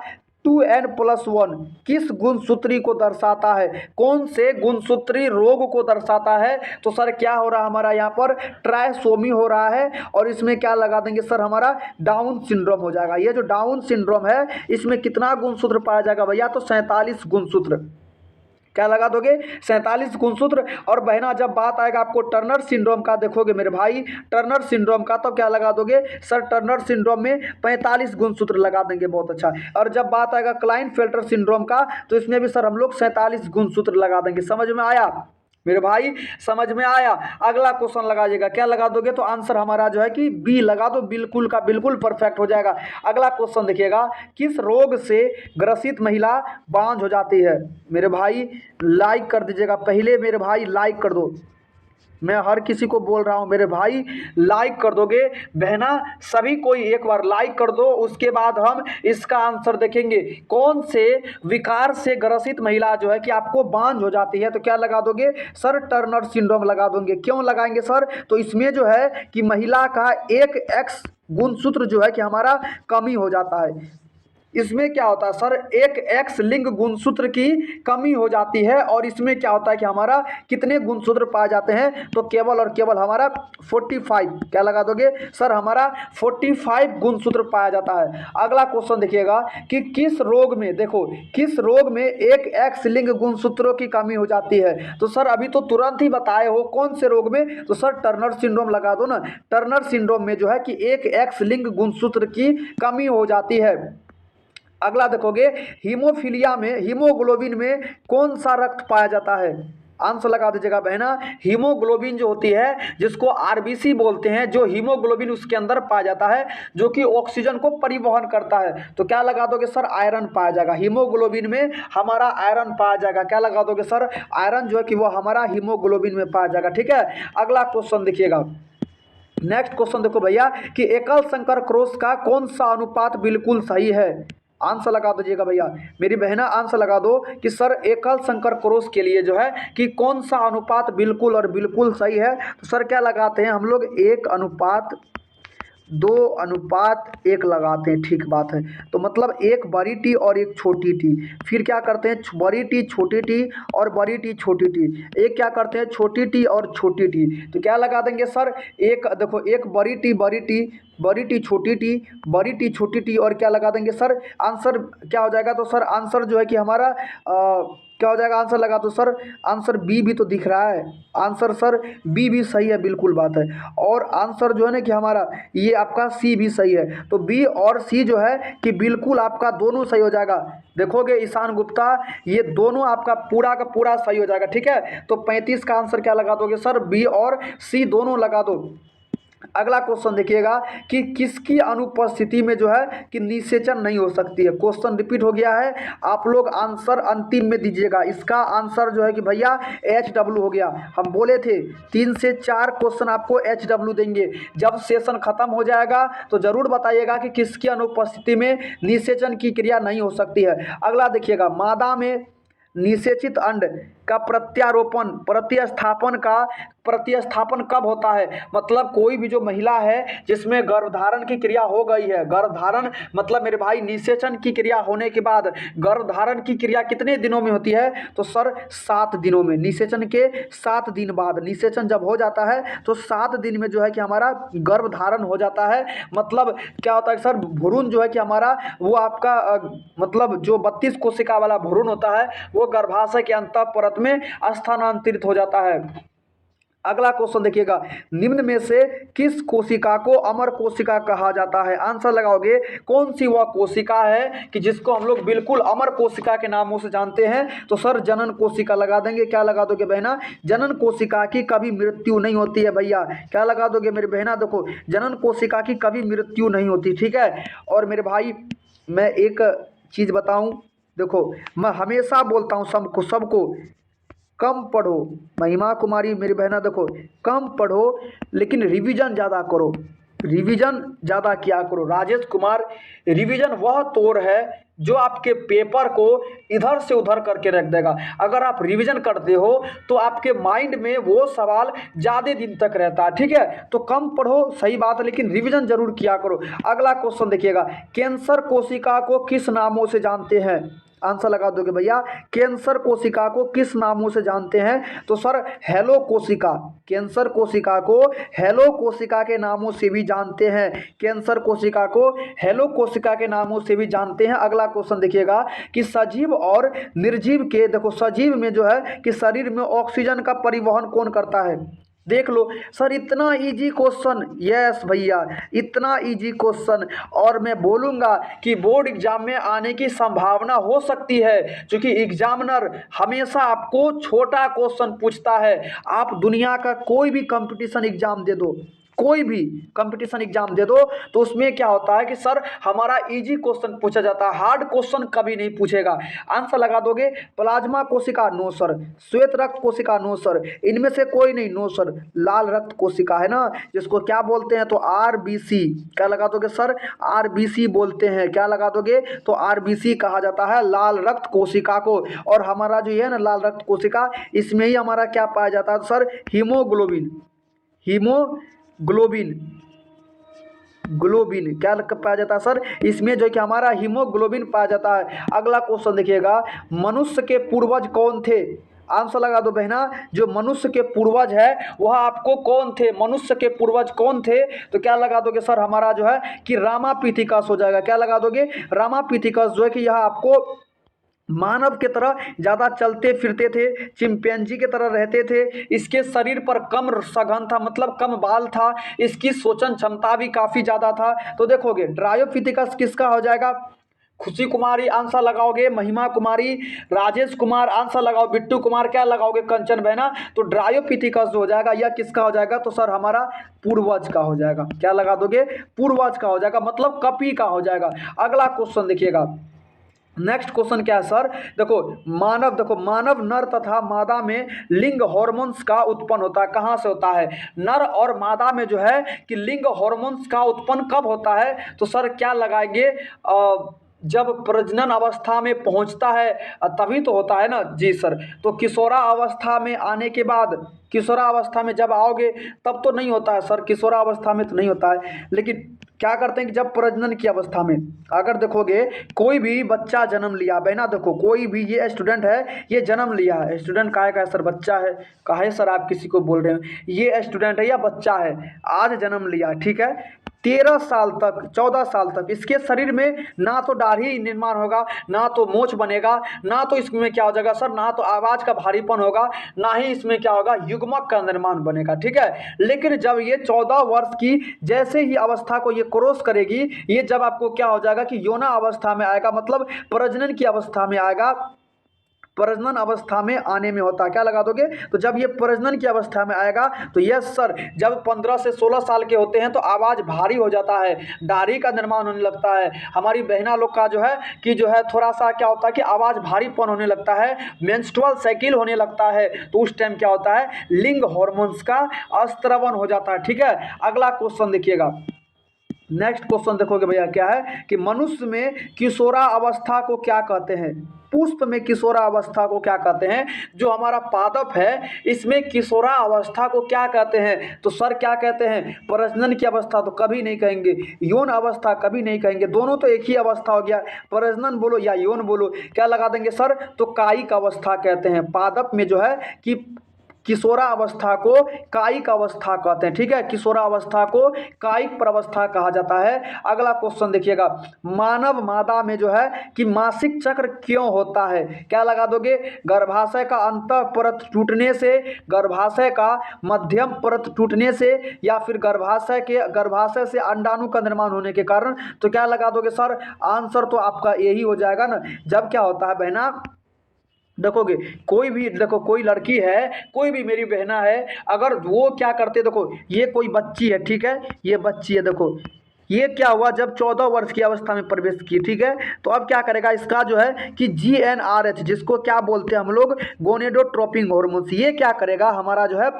2n+1 किस गुणसूत्री को दर्शाता है, कौन से गुणसूत्री रोग को दर्शाता है। तो सर क्या हो रहा है हमारा यहाँ पर ट्रायसोमी हो रहा है, और इसमें क्या लगा देंगे सर, हमारा डाउन सिंड्रोम हो जाएगा। ये जो डाउन सिंड्रोम है इसमें कितना गुणसूत्र पाया जाएगा भैया, तो 47 गुणसूत्र। क्या लगा दोगे 47 गुणसूत्र। और बहना जब बात आएगा आपको टर्नर सिंड्रोम का, देखोगे मेरे भाई टर्नर सिंड्रोम का, तो क्या लगा दोगे सर, टर्नर सिंड्रोम में 45 गुणसूत्र लगा देंगे, बहुत अच्छा। और जब बात आएगा क्लाइनफेल्टर सिंड्रोम का तो इसमें भी सर हम लोग 47 गुणसूत्र लगा देंगे। समझ में आया मेरे भाई, समझ में आया। अगला क्वेश्चन लगाइएगा, क्या लगा दोगे, तो आंसर हमारा जो है कि बी लगा दो, बिल्कुल का बिल्कुल परफेक्ट हो जाएगा। अगला क्वेश्चन देखिएगा, किस रोग से ग्रसित महिला बांझ हो जाती है। मेरे भाई लाइक कर दीजिएगा, पहले मेरे भाई लाइक कर दो, मैं हर किसी को बोल रहा हूँ मेरे भाई लाइक कर दोगे बहना, सभी कोई एक बार लाइक कर दो, उसके बाद हम इसका आंसर देखेंगे। कौन से विकार से ग्रसित महिला जो है कि आपको बांझ हो जाती है, तो क्या लगा दोगे सर, टर्नर सिंड्रोम लगा दोगे। क्यों लगाएंगे सर, तो इसमें जो है कि महिला का एक एक्स गुणसूत्र जो है कि हमारा कमी हो जाता है। इसमें क्या होता है सर, एक एक्स लिंग गुणसूत्र की कमी हो जाती है, और इसमें क्या होता है कि हमारा कितने गुणसूत्र पाए जाते हैं, तो केवल और केवल हमारा 45। क्या लगा दोगे सर, हमारा 45 गुणसूत्र पाया जाता है। अगला क्वेश्चन देखिएगा कि किस रोग में, देखो किस रोग में एक एक्स लिंग गुणसूत्रों की कमी हो जाती है। तो सर अभी तो तुरंत ही बताए हो कौन से रोग में, तो सर टर्नर सिंड्रोम लगा दो ना। टर्नर सिंड्रोम में जो है कि एक एक्स लिंग गुणसूत्र की कमी हो जाती है। अगला देखोगे, हीमोफीलिया में हीमोग्लोबिन में कौन सा रक्त पाया जाता है। आंसर लगा दीजिएगा बहना। हीमोग्लोबिन जो होती है, जिसको आरबीसी बोलते हैं, जो हीमोग्लोबिन उसके अंदर पाया जाता है जो कि ऑक्सीजन को परिवहन करता है। तो क्या लगा दोगे सर? आयरन पाया जाएगा हीमोग्लोबिन में, हमारा आयरन पाया जाएगा। क्या लगा दोगे सर? आयरन जो है कि वो हमारा हीमोग्लोबिन में पाया जाएगा। ठीक है, अगला क्वेश्चन देखिएगा। नेक्स्ट क्वेश्चन देखो भैया कि एकल संकर क्रॉस का कौन सा अनुपात बिल्कुल सही है? आंसर लगा दीजिएगा भैया। मेरी बहना आंसर लगा दो कि सर एकल संकर क्रॉस के लिए जो है कि कौन सा अनुपात बिल्कुल और बिल्कुल सही है। तो सर क्या लगाते हैं हम लोग? 1:2:1 लगाते हैं। ठीक बात है। तो मतलब एक बड़ी टी और एक छोटी टी, फिर क्या करते हैं? बड़ी टी छोटी टी और बड़ी टी छोटी टी, एक क्या करते हैं? छोटी टी और छोटी टी। तो क्या लगा देंगे सर? एक देखो, एक बड़ी टी बड़ी टी, बड़ी टी छोटी टी, बड़ी टी छोटी टी, और क्या लगा देंगे सर? आंसर क्या हो जाएगा? तो सर आंसर जो है कि हमारा क्या हो जाएगा? आंसर लगा तो सर आंसर बी भी तो दिख रहा है। आंसर सर बी भी सही है, बिल्कुल बात है। और आंसर जो है ना कि हमारा ये आपका सी भी सही है। तो बी और सी जो है कि बिल्कुल आपका दोनों सही हो जाएगा। देखोगे ईशान गुप्ता, ये दोनों आपका पूरा का पूरा सही हो जाएगा। ठीक है, तो 35 का आंसर क्या लगा दोगे सर? बी और सी दोनों लगा दो। अगला क्वेश्चन देखिएगा कि किसकी अनुपस्थिति में जो है कि निषेचन नहीं हो सकती है। क्वेश्चन रिपीट हो गया है, आप लोग आंसर अंतिम में दीजिएगा। इसका आंसर जो है कि भैया HW हो गया। हम बोले थे 3 से 4 क्वेश्चन आपको HW देंगे। जब सेशन खत्म हो जाएगा तो जरूर बताइएगा कि किसकी अनुपस्थिति में निषेचन की क्रिया नहीं हो सकती है। अगला देखिएगा, मादा में निषेचित अंड का प्रतिस्थापन कब होता है? मतलब कोई भी जो महिला है जिसमें गर्भधारण की क्रिया हो गई है, गर्भधारण मतलब मेरे भाई निषेचन की क्रिया होने के बाद गर्भधारण की क्रिया कितने दिनों में होती है? तो सर 7 दिनों में। निषेचन के 7 दिन बाद, निषेचन जब हो जाता है तो 7 दिन में जो है कि हमारा गर्भधारण हो जाता है। मतलब क्या होता है सर? भ्रूण जो है कि हमारा वो आपका मतलब जो 32 कोशिका वाला भ्रूण होता है वो गर्भाशय के अंतःपरत में स्थानांतरित हो जाता है। अगला क्वेश्चन देखिएगा, निम्न में से किस कोशिका को अमर कोशिका कहा जाता है? आंसर लगाओगे कौन सी वह कोशिका है कि जिसको हम लोग बिल्कुल अमर कोशिका के नामों से जानते हैं? तो सर जनन कोशिका लगा देंगे। क्या लगा दोगे बहना? जनन कोशिका की कभी मृत्यु नहीं होती है भैया। क्या लगा दोगे मेरी बहना? देखो, जनन कोशिका की कभी मृत्यु नहीं होती। ठीक है, और मेरे भाई मैं एक चीज़ बताऊं, देखो मैं हमेशा बोलता हूँ सबको कम पढ़ो। महिमा कुमारी मेरी बहना देखो, कम पढ़ो लेकिन रिवीजन ज़्यादा करो, रिवीजन ज़्यादा किया करो। राजेश कुमार, रिवीजन वह तोड़ है जो आपके पेपर को इधर से उधर करके रख देगा। अगर आप रिवीजन करते हो तो आपके माइंड में वो सवाल ज़्यादा दिन तक रहता है। ठीक है, तो कम पढ़ो सही बात है, लेकिन रिवीजन जरूर किया करो। अगला क्वेश्चन देखिएगा, कैंसर कोशिका को किस नामों से जानते हैं? आंसर लगा दोगे भैया, कैंसर कोशिका को किस नामों से जानते हैं? तो सर हेलो कोशिका, कैंसर कोशिका को हेलो कोशिका के नामों से भी जानते हैं। कैंसर कोशिका को हेलो कोशिका के नामों से भी जानते हैं। अगला क्वेश्चन देखिएगा कि सजीव और निर्जीव के, देखो सजीव में जो है कि शरीर में ऑक्सीजन का परिवहन कौन करता है? देख लो सर, इतना इजी क्वेश्चन। यस भैया, इतना इजी क्वेश्चन। और मैं बोलूँगा कि बोर्ड एग्जाम में आने की संभावना हो सकती है, क्योंकि एग्जामिनर हमेशा आपको छोटा क्वेश्चन पूछता है। आप दुनिया का कोई भी कंपटीशन एग्जाम दे दो, कोई भी कंपटीशन एग्जाम दे दो, तो उसमें क्या होता है कि सर हमारा इजी क्वेश्चन पूछा जाता है, हार्ड क्वेश्चन कभी नहीं पूछेगा। आंसर लगा दोगे, प्लाज्मा कोशिका नो सर, श्वेत रक्त कोशिका नो सर, इनमें से कोई नहीं नो सर। लाल रक्त कोशिका है ना, जिसको क्या बोलते हैं? तो RBC। क्या लगा दोगे सर? RBC बोलते हैं। क्या लगा दोगे? तो RBC कहा जाता है लाल रक्त कोशिका को। और हमारा जो है ना लाल रक्त कोशिका, इसमें ही हमारा क्या पाया जाता है सर? हीमोग्लोबिन। ग्लोबिन क्या पाया जाता है सर? इसमें जो कि हमारा हीमोग्लोबिन पाया जाता है। अगला क्वेश्चन देखिएगा, मनुष्य के पूर्वज कौन थे? आंसर लगा दो बहना, जो मनुष्य के पूर्वज है वह आपको कौन थे? मनुष्य के पूर्वज कौन थे? तो क्या लगा दोगे सर? हमारा जो है कि रामापिथिकस हो जाएगा। क्या लगा दोगे? रामापिथिकस जो है कि यह आपको मानव के तरह ज़्यादा चलते फिरते थे, चिंपैंजी की तरह रहते थे, इसके शरीर पर कम सघन था, मतलब कम बाल था, इसकी सोचन क्षमता भी काफ़ी ज़्यादा था। तो देखोगे ड्रायोपिथिकस किसका हो जाएगा? खुशी कुमारी आंसर लगाओगे, महिमा कुमारी, राजेश कुमार आंसर लगाओ, बिट्टू कुमार क्या लगाओगे, कंचन बहना। तो ड्रायोपिथिकस जो हो जाएगा यह किसका हो जाएगा, तो सर हमारा पूर्वज का हो जाएगा। क्या लगा दोगे, पूर्वज का हो जाएगा, मतलब कपि का हो जाएगा। अगला क्वेश्चन देखिएगा, नेक्स्ट क्वेश्चन क्या है सर, देखो मानव नर तथा मादा में लिंग हॉर्मोन्स का उत्पन्न होता है, कहाँ से होता है, नर और मादा में जो है कि लिंग हॉर्मोन्स का उत्पन्न कब होता है, तो सर क्या लगाएंगे, जब प्रजनन अवस्था में पहुंचता है तभी तो होता है ना, जी सर। तो किशोरा अवस्था में आने के बाद, किशोरा अवस्था में जब आओगे तब तो नहीं होता है सर, किशोरा अवस्था में तो नहीं होता है, लेकिन क्या करते हैं कि जब प्रजनन की अवस्था में, अगर देखोगे कोई भी बच्चा जन्म लिया बहना, देखो कोई भी, ये स्टूडेंट है, ये जन्म लिया है, स्टूडेंट काहे का है सर, बच्चा है, काहे सर आप किसी को बोल रहे हैं, ये स्टूडेंट है या बच्चा है, आज जन्म लिया, ठीक है, 13 साल तक 14 साल तक इसके शरीर में ना तो दाढ़ी निर्माण होगा, ना तो मोछ बनेगा, ना तो इसमें क्या हो जाएगा सर, ना तो आवाज़ का भारीपन होगा, ना ही इसमें क्या होगा, युग्मक का निर्माण बनेगा, ठीक है। लेकिन जब ये 14 वर्ष की जैसे ही अवस्था को ये क्रॉस करेगी, ये जब आपको क्या हो जाएगा कि यौना अवस्था में आएगा, मतलब प्रजनन की अवस्था में आएगा, प्रजनन अवस्था में आने में होता है, क्या लगा दोगे, तो जब ये प्रजनन की अवस्था में आएगा तो यस सर, जब 15 से 16 साल के होते हैं तो आवाज़ भारी हो जाता है, दाढ़ी का निर्माण होने लगता है, हमारी बहना लोग का जो है कि जो है थोड़ा सा क्या होता है कि आवाज़ भारीपन होने लगता है, मेंस्ट्रुअल साइकिल होने लगता है, तो उस टाइम क्या होता है, लिंग हॉर्मोन्स का अस्त्रवण हो जाता है, ठीक है। अगला क्वेश्चन देखिएगा, नेक्स्ट क्वेश्चन देखोगे भैया क्या है कि मनुष्य में किशोरा अवस्था को क्या कहते हैं, पुष्प में किशोरा अवस्था को क्या कहते हैं, जो हमारा पादप है इसमें किशोरा अवस्था को क्या कहते हैं, तो सर क्या कहते हैं, प्रजनन की अवस्था तो कभी नहीं कहेंगे, यौन अवस्था कभी नहीं कहेंगे, दोनों तो एक ही अवस्था हो गया, प्रजनन बोलो या यौन बोलो, क्या लगा देंगे सर, तो कायिक अवस्था कहते हैं, पादप में जो है कि किशोरा अवस्था को कायिक अवस्था कहते हैं, ठीक है, किशोरा अवस्था को कायिक प्रवस्था कहा जाता है। अगला क्वेश्चन देखिएगा, मानव मादा में जो है कि मासिक चक्र क्यों होता है, क्या लगा दोगे, गर्भाशय का अंतः परत टूटने से, गर्भाशय का मध्यम परत टूटने से, या फिर गर्भाशय से अंडाणु का निर्माण होने के कारण, तो क्या लगा दोगे सर, आंसर तो आपका यही हो जाएगा ना, जब क्या होता है बहना, देखोगे कोई भी, देखो कोई लड़की है, कोई भी मेरी बहना है, अगर वो क्या करते, देखो ये कोई बच्ची है, ठीक है, ये बच्ची है, देखो ये क्या हुआ, जब 14 वर्ष की अवस्था में प्रवेश की, ठीक है, तो अब क्या करेगा, इसका जो है कि GnRH, जिसको क्या बोलते हैं हम लोग, गोनेडोट्रोपिक हार्मोन्स, ये क्या करेगा हमारा जो है,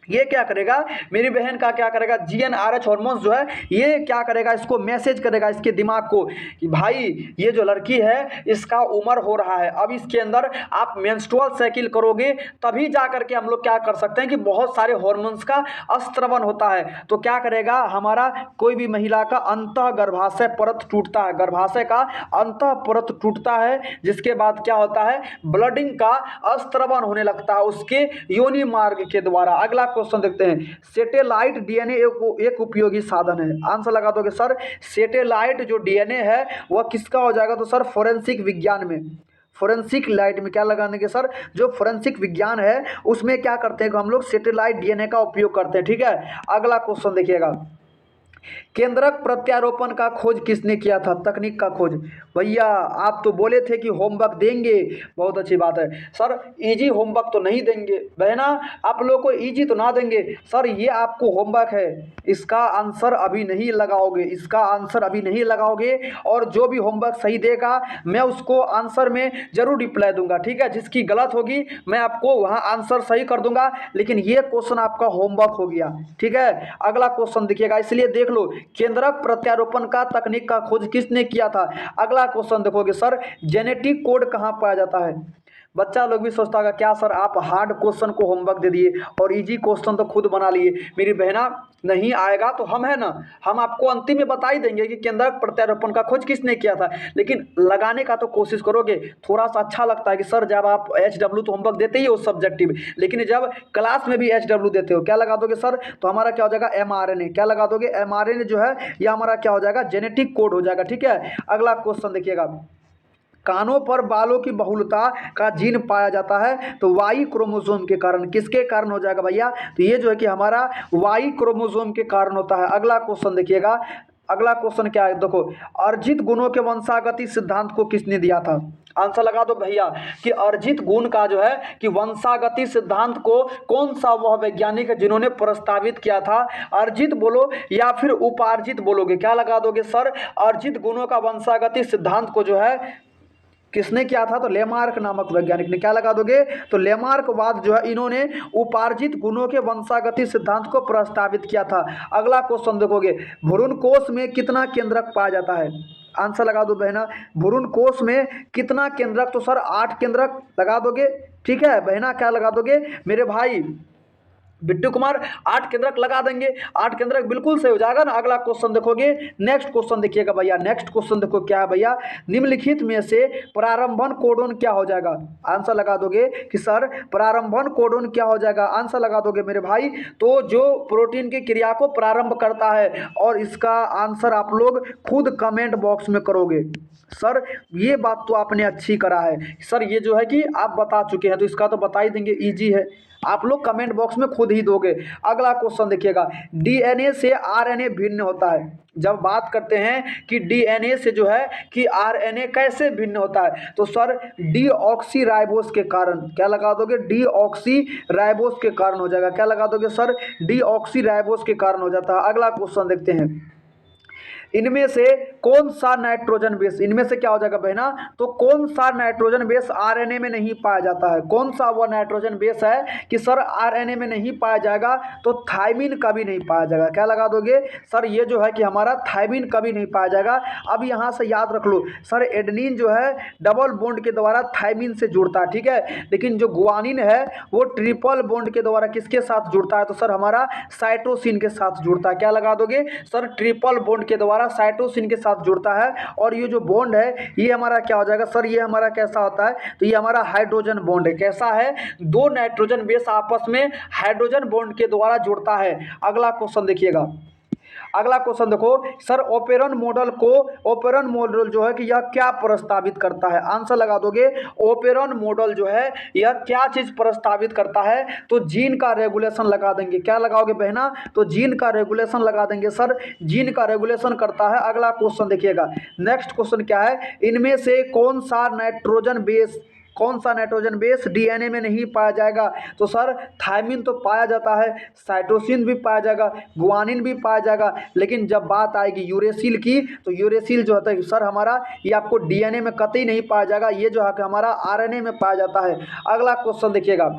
ये क्या करेगा मेरी बहन का, क्या करेगा, GnRH हार्मोन्स जो है ये क्या करेगा, इसको मैसेज करेगा इसके दिमाग को कि भाई ये जो लड़की है इसका उम्र हो रहा है, अब इसके अंदर आप मेंस्ट्रुअल साइकिल करोगे तभी जा करके हम लोग क्या कर सकते हैं कि बहुत सारे हार्मोन्स का अस्त्रवण होता है, तो क्या करेगा हमारा, कोई भी महिला का अंतः गर्भाशय परत टूटता है, गर्भाशय का अंतः परत टूटता है, जिसके बाद क्या होता है, ब्लडिंग का अस्त्रवण होने लगता है उसके योनि मार्ग के द्वारा। अगला क्वेश्चन देखते हैं, सैटेलाइट डीएनए एक उपयोगी साधन है, आंसर लगा दोगे सर, सैटेलाइट जो डीएनए है वह किसका हो जाएगा, तो सर फोरेंसिक विज्ञान में, फोरेंसिक लाइट में क्या लगा देंगे सर, जो फोरेंसिक विज्ञान है उसमें क्या करते हैं हम लोग, सैटेलाइट डीएनए का उपयोग करते हैं, ठीक है। अगला क्वेश्चन देखिएगा, केंद्रक प्रत्यारोपण का खोज किसने किया था, तकनीक का खोज, भैया आप तो बोले थे कि होमवर्क देंगे, बहुत अच्छी बात है सर, इजी होमवर्क तो नहीं देंगे बहना, आप लोगों को इजी तो ना देंगे सर, ये आपको होमवर्क है, इसका आंसर अभी नहीं लगाओगे, इसका आंसर अभी नहीं लगाओगे, और जो भी होमवर्क सही देगा मैं उसको आंसर में जरूर रिप्लाई दूंगा, ठीक है, जिसकी गलत होगी मैं आपको वहाँ आंसर सही कर दूंगा, लेकिन ये क्वेश्चन आपका होमवर्क हो गया, ठीक है। अगला क्वेश्चन देखिएगा, इसलिए देख लो, केंद्रक प्रत्यारोपण का तकनीक का खोज किसने किया था। अगला क्वेश्चन देखोगे सर, जेनेटिक कोड कहाँ पाया जाता है, बच्चा लोग भी सोचता होगा क्या सर आप हार्ड क्वेश्चन को होमवर्क दे दिए और इजी क्वेश्चन तो खुद बना लिए, मेरी बहना नहीं आएगा तो हम है ना, हम आपको अंतिम में बता ही देंगे कि केंद्रक प्रत्यारोपण का खोज किसने किया था, लेकिन लगाने का तो कोशिश करोगे, थोड़ा सा अच्छा लगता है कि सर जब आप HW तो होमवर्क देते ही हो सब्जेक्टिव, लेकिन जब क्लास में भी HW देते हो क्या लगा दोगे सर, तो हमारा क्या हो जाएगा mRNA, क्या लगा दोगे mRNA जो है यह हमारा क्या हो जाएगा, जेनेटिक कोड हो जाएगा, ठीक है। अगला क्वेश्चन देखिएगा, कानों पर बालों की बहुलता का जीन पाया जाता है, तो वाई क्रोमोसोम के कारण, किसके कारण हो जाएगा भैया, तो ये जो है कि हमारा वाई क्रोमोसोम के कारण होता है। अगला क्वेश्चन देखिएगा, अगला क्वेश्चन क्या है देखो, अर्जित गुणों के वंशागति सिद्धांत को किसने दिया था? आंसर लगा दो भैया कि अर्जित गुण का जो है कि वंशागति सिद्धांत को कौन सा वह वैज्ञानिक है जिन्होंने प्रस्तावित किया था? अर्जित बोलो या फिर उपार्जित बोलोगे, क्या लगा दोगे सर? अर्जित गुणों का वंशागति सिद्धांत को जो है किसने किया था? तो लेमार्क नामक वैज्ञानिक ने। क्या लगा दोगे? तो लेमार्कवाद जो है इन्होंने उपार्जित गुणों के वंशागति सिद्धांत को प्रस्तावित किया था। अगला क्वेश्चन देखोगे, भ्रूण कोश में कितना केंद्रक पाया जाता है? आंसर लगा दो बहना, भ्रूण कोश में कितना केंद्रक? तो सर 8 केंद्रक लगा दोगे। ठीक है बहना, क्या लगा दोगे मेरे भाई? बिट्टू कुमार 8 केंद्रक लगा देंगे, 8 केंद्रक बिल्कुल सही हो जाएगा ना। अगला क्वेश्चन देखोगे, नेक्स्ट क्वेश्चन देखिएगा भैया। नेक्स्ट क्वेश्चन देखो क्या है भैया, निम्नलिखित में से प्रारंभन कोडोन क्या हो जाएगा? आंसर लगा दोगे कि सर प्रारंभन कोडोन क्या हो जाएगा? आंसर लगा दोगे मेरे भाई, तो जो प्रोटीन की क्रिया को प्रारंभ करता है। और इसका आंसर आप लोग खुद कमेंट बॉक्स में करोगे। सर ये बात तो आपने अच्छी करा है सर, ये जो है कि आप बता चुके हैं तो इसका तो बता ही देंगे, इजी है, आप लोग कमेंट बॉक्स में खुद ही दोगे। अगला क्वेश्चन देखिएगा, डीएनए से आरएनए भिन्न होता है। जब बात करते हैं कि डीएनए से जो है कि आरएनए कैसे भिन्न होता है, तो सर डीऑक्सीराइबोस के कारण। क्या लगा दोगे? डीऑक्सीराइबोस के कारण हो जाएगा। क्या लगा दोगे सर? डीऑक्सीराइबोस के कारण हो जाता है। अगला क्वेश्चन देखते हैं, इनमें से कौन सा नाइट्रोजन बेस, इनमें से क्या हो जाएगा बहना? तो कौन सा नाइट्रोजन बेस आरएनए में नहीं पाया जाता है? कौन सा वो नाइट्रोजन बेस है कि सर आरएनए में नहीं पाया जाएगा? तो थायमिन कभी नहीं पाया जाएगा। क्या लगा दोगे सर? ये जो है कि हमारा थायमिन कभी नहीं पाया जाएगा। अब यहाँ से याद रख लो सर, एडेनिन जो है डबल बॉन्ड के द्वारा थायमिन से जुड़ता है, ठीक है, लेकिन जो गुआनिन है वो ट्रिपल बॉन्ड के द्वारा किसके साथ जुड़ता है? तो सर हमारा साइटोसिन के साथ जुड़ता है। क्या लगा दोगे सर? ट्रिपल बॉन्ड के द्वारा साइटोसिन के साथ जुड़ता है। और ये जो बॉन्ड है ये हमारा क्या हो जाएगा सर? ये हमारा कैसा होता है? तो ये हमारा हाइड्रोजन बॉन्ड है। कैसा है? दो नाइट्रोजन बेस आपस में हाइड्रोजन बॉन्ड के द्वारा जुड़ता है। अगला क्वेश्चन देखिएगा, अगला क्वेश्चन देखो सर, ओपेरन मॉडल जो है कि यह क्या प्रस्तावित करता है? आंसर लगा दोगे, ओपेरन मॉडल जो है यह क्या चीज प्रस्तावित करता है? तो जीन का रेगुलेशन लगा देंगे। क्या लगाओगे बहना? तो जीन का रेगुलेशन लगा देंगे सर, जीन का रेगुलेशन करता है। अगला क्वेश्चन देखिएगा, नेक्स्ट क्वेश्चन क्या है, इनमें से कौन सा नाइट्रोजन बेस डीएनए में नहीं पाया जाएगा? तो सर थायमिन तो पाया जाता है, साइटोसिन भी पाया जाएगा, गुआनिन भी पाया जाएगा, लेकिन जब बात आएगी यूरेसिल की, तो यूरेसिल जो होता है सर हमारा ये आपको डीएनए में कतई नहीं पाया जाएगा, ये जो है कि हमारा आरएनए में पाया जाता है। अगला क्वेश्चन देखिएगा,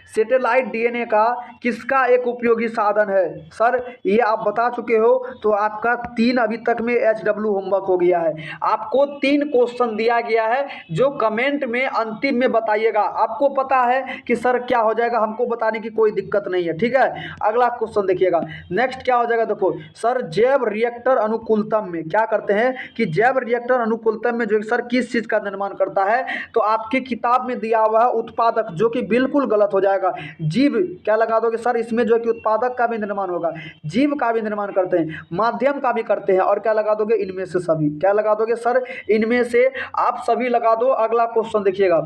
सैटेलाइट डीएनए का किसका एक उपयोगी साधन है? सर ये आप बता चुके हो, तो आपका 3 अभी तक में HW होमवर्क हो गया है। आपको 3 क्वेश्चन दिया गया है जो कमेंट में अंतिम में बताइएगा। आपको पता है कि सर क्या हो जाएगा, हमको बताने की कोई दिक्कत नहीं है, ठीक है। अगला क्वेश्चन देखिएगा, नेक्स्ट क्या हो जाएगा, देखो सर जैव रिएक्टर अनुकूलतम में क्या करते हैं कि जैव रिएक्टर अनुकूलतम में जो सर किस चीज़ का निर्माण करता है? तो आपकी किताब में दिया हुआ है उत्पादक, जो कि बिल्कुल गलत हो जाएगा। जीव क्या लगा दोगे सर? इसमें जो है कि उत्पादक का भी निर्माण होगा, जीव का भी निर्माण करते हैं, माध्यम का भी करते हैं, और क्या लगा दोगे? इनमें से सभी। क्या लगा दोगे सर? इनमें से आप सभी लगा दो। अगला क्वेश्चन देखिएगा,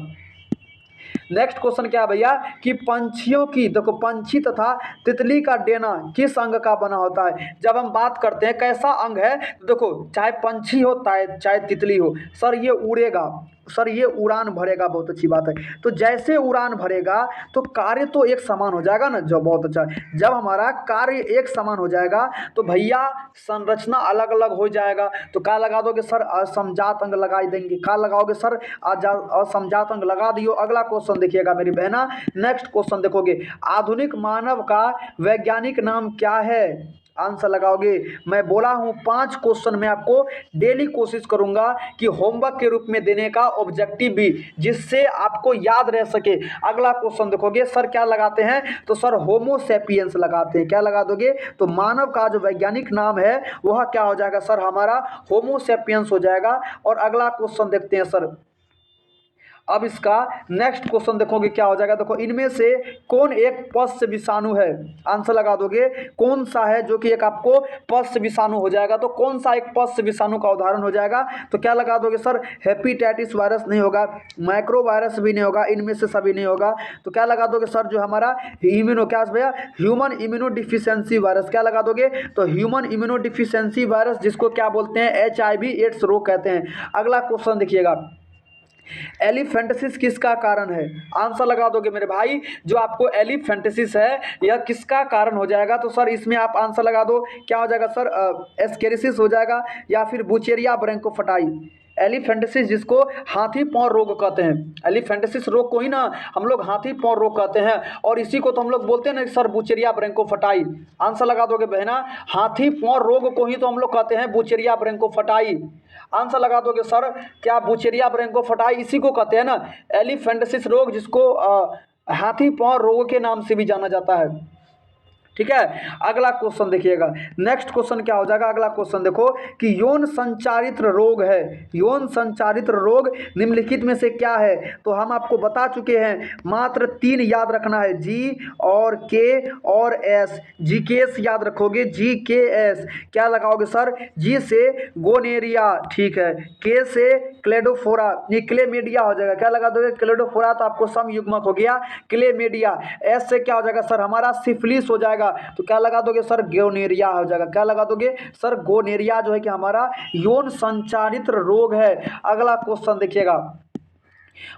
नेक्स्ट क्वेश्चन क्या है भैया कि पंछियों की, देखो पंछी तथा तितली का डेना किस अंग का बना होता है? जब हम बात करते हैं कैसा अंग है, तो देखो चाहे पंछी हो चाहे तितली हो, सर ये उड़ेगा, सर ये उड़ान भरेगा, बहुत अच्छी बात है। तो जैसे उड़ान भरेगा तो कार्य तो एक समान हो जाएगा ना, जो बहुत अच्छा है। जब हमारा कार्य एक समान हो जाएगा तो भैया संरचना अलग अलग हो जाएगा। तो क्या लगा दोगे सर? असमजात अंग लगा देंगे। क्या लगाओगे सर? असमजात अंग लगा दियो। अगला क्वेश्चन देखिएगा मेरी बहना, नेक्स्ट क्वेश्चन देखोगे, आधुनिक मानव का वैज्ञानिक नाम क्या है? आंसर लगाओगे। मैं बोला हूं 5 क्वेश्चन में आपको डेली कोशिश करूंगा कि होमवर्क के रूप में देने का, ऑब्जेक्टिव भी, जिससे आपको याद रह सके। अगला क्वेश्चन देखोगे सर क्या लगाते हैं? तो सर होमो सैपियंस लगाते हैं। क्या लगा दोगे? तो मानव का जो वैज्ञानिक नाम है वह क्या हो जाएगा सर? हमारा होमो सैपियंस हो जाएगा। और अगला क्वेश्चन देखते हैं सर, अब इसका नेक्स्ट क्वेश्चन देखोगे क्या हो जाएगा। देखो इनमें से कौन एक पश्च विषाणु है, आंसर लगा दोगे कौन सा है जो कि एक आपको पश्च विषाणु हो जाएगा। तो कौन सा एक पश्च विषाणु का उदाहरण हो जाएगा, तो क्या लगा दोगे सर, हेपेटाइटिस वायरस नहीं होगा, माइक्रो वायरस भी नहीं होगा, इनमें से सभी नहीं होगा। तो क्या लगा दोगे सर, जो हमारा इम्यूनो क्या भैया, ह्यूमन इम्यूनो डिफिशियंसी वायरस, क्या लगा दोगे, तो ह्यूमन इम्यूनो डिफिशियंसी वायरस, जिसको क्या बोलते हैं, HIV एड्स रोग कहते हैं। अगला क्वेश्चन देखिएगा, एलिफेंटिसिस किसका कारण है, आंसर लगा दोगे मेरे भाई। जो आपको एलिफेंटिसिस है यह किसका कारण हो जाएगा, तो सर इसमें आप आंसर लगा दो, क्या हो जाएगा सर, एस्केरिसिस हो जाएगा या फिर बुचेरिया ब्रोंकोफाइटाई। एलिफेंटिसिस जिसको हाथी पांव रोग कहते हैं, एलिफेंटिसिस रोग को ही ना हम लोग हाथी पांव रोग कहते हैं, और इसी को तो हम लोग बोलते हैं ना सर बुचेरिया ब्रोंकोफाइटाई। आंसर लगा दोगे बहना, हाथी पांव रोग को ही तो हम लोग कहते हैं बुचेरिया ब्रोंकोफाइटाई। आंसर लगा दोगे सर, क्या बुचेरिया ब्रोंकोफाइटाई इसी को कहते हैं ना, एलिफेंटिसिस रोग, जिसको हाथी पांव रोग के नाम से भी जाना जाता है। ठीक है, अगला क्वेश्चन देखिएगा, नेक्स्ट क्वेश्चन क्या हो जाएगा। अगला क्वेश्चन देखो कि यौन संचारित रोग है, यौन संचारित रोग निम्नलिखित में से क्या है। तो हम आपको बता चुके हैं, मात्र 3 याद रखना है, G और K और S। GKS याद रखोगे, GKS। क्या लगाओगे सर, G से गोनेरिया, ठीक है, K से क्लेडोफोरा, ये क्लेमेडिया हो जाएगा, क्या लगा दोगे, क्लेडोफोरा, तो आपको सम युग्मक हो गया क्लेमेडिया। S से क्या हो जाएगा सर, हमारा सिफिलिस हो जाएगा, तो क्या लगा दोगे सर, गोनेरिया हो जाएगा, क्या लगा दोगे सर, गोनेरिया जो है कि हमारा यौन संचारित रोग है। अगला क्वेश्चन देखिएगा,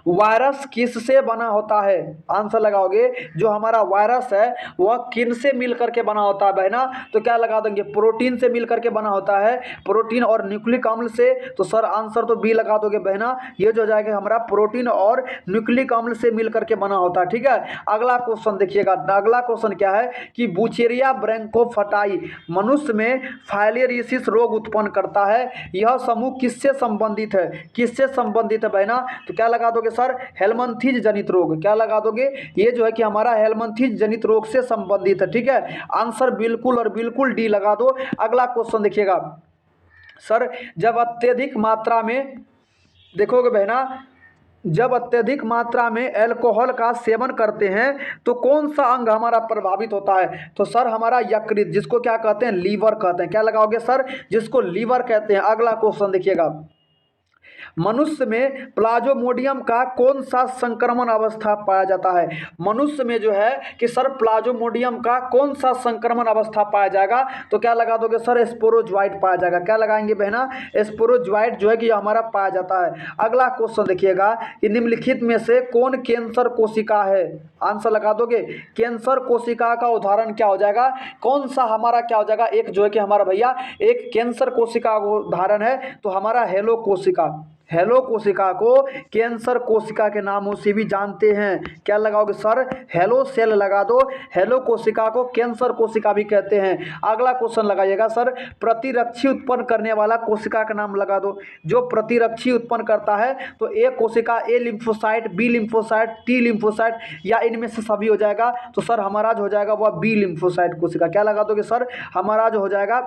वायरस किससे बना होता है, आंसर लगाओगे, जो हमारा वायरस है वह किन से मिल करके बना होता है बहना, तो क्या लगा देंगे, प्रोटीन से मिल करके बना होता है, प्रोटीन और न्यूक्लिक अम्ल से। तो सर आंसर तो बी लगा दोगे बहना, ये जो जाएगा हमारा प्रोटीन और न्यूक्लिक अम्ल से मिल करके बना होता है। ठीक है, अगला क्वेश्चन देखिएगा, अगला क्वेश्चन क्या है कि बुचेरिया ब्रोंकोफाइटाई मनुष्य में फाइलेरियोसिस रोग उत्पन्न करता है, यह समूह किससे संबंधित है, किससे संबंधित है बहना, तो क्या लगा दोगे सर, हेलमंथीज जनित रोग, क्या लगा दोगे, ये जो है कि हमारा हेलमंथीज जनित रोग से संबंधित है। ठीक है, आंसर बिल्कुल और बिल्कुल डी लगा दो। अगला क्वेश्चन देखिएगा सर, जब अत्यधिक मात्रा में, देखोगे बहना, जब अत्यधिक मात्रा में अल्कोहल का सेवन करते हैं तो कौन सा अंग हमारा प्रभावित होता है, तो सर हमारा यकृत, जिसको क्या कहते हैं, लीवर कहते हैं, क्या लगाओगे सर, जिसको लीवर कहते हैं। अगला क्वेश्चन देखिएगा, मनुष्य में प्लाज्मोडियम का कौन सा संक्रमण अवस्था पाया जाता है, मनुष्य में जो है कि सर प्लाज्मोडियम का कौन सा संक्रमण अवस्था पाया जाएगा, तो क्या लगा दोगे सर, स्पोरोजोइट पाया जाएगा, क्या लगाएंगे बहना, स्पोरोजोइट जो है कि हमारा पाया जाता है। अगला क्वेश्चन देखिएगा कि निम्नलिखित में से कौन कैंसर कोशिका है, आंसर लगा दोगे, कैंसर कोशिका का उदाहरण क्या हो जाएगा, कौन सा हमारा क्या हो जाएगा, एक जो है कि हमारा भैया एक कैंसर कोशिका का उदाहरण है, तो हमारा हेलो कोशिका, हेलो कोशिका को कैंसर कोशिका के नामों से भी जानते हैं, क्या लगाओगे सर, हेलो सेल लगा दो, हेलो कोशिका को कैंसर कोशिका भी कहते हैं। अगला क्वेश्चन लगाइएगा सर, प्रतिरक्षी उत्पन्न करने वाला कोशिका का नाम लगा दो, जो प्रतिरक्षी उत्पन्न करता है, तो ए कोशिका, A lymphocyte, B lymphocyte, T lymphocyte, या इनमें से सभी हो जाएगा, तो सर हमारा जो हो जाएगा वह बी लिम्फोसाइट कोशिका, क्या लगा दोगे सर, हमारा जो हो जाएगा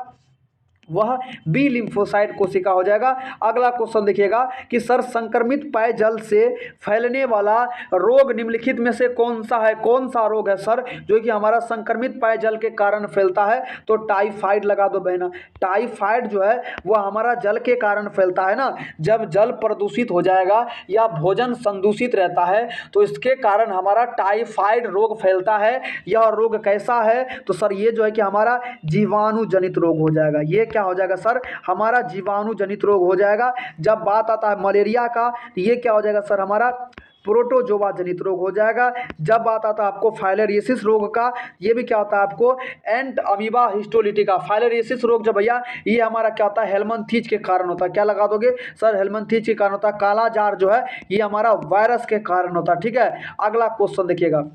वह बी लिम्फोसाइट कोशिका हो जाएगा। अगला क्वेश्चन देखिएगा कि सर संक्रमित पेयजल से फैलने वाला रोग निम्नलिखित में से कौन सा है, कौन सा रोग है सर जो कि हमारा संक्रमित पेयजल के कारण फैलता है, तो टाइफाइड लगा दो बहना। टाइफाइड जो है वह हमारा जल के कारण फैलता है ना, जब जल प्रदूषित हो जाएगा या भोजन संदूषित रहता है तो इसके कारण हमारा टाइफाइड रोग फैलता है। यह रोग कैसा है, तो सर ये जो है कि हमारा जीवाणु जनित रोग हो जाएगा, ये क्या हो जाएगा सर, हमारा जीवाणु जनित रोग हो जाएगा। जब बात आता है मलेरिया का, तो ये क्या हो जाएगा सर, हमारा प्रोटोजोआ जनित रोग हो जाएगा। जब बात आता है आपको फाइलेरियोसिस रोग का, ये भी क्या होता है आपको एंट अमीबा हिस्टोलिटिका। फाइलेरियोसिस रोग जब भैया ये हमारा क्या होता है, हेलमंथीज के कारण होता है, क्या लगा दोगे सर, हेलमंथीज के कारण होता है। काला जार जो है ये हमारा वायरस के कारण होता है। ठीक है, अगला क्वेश्चन देखिएगा,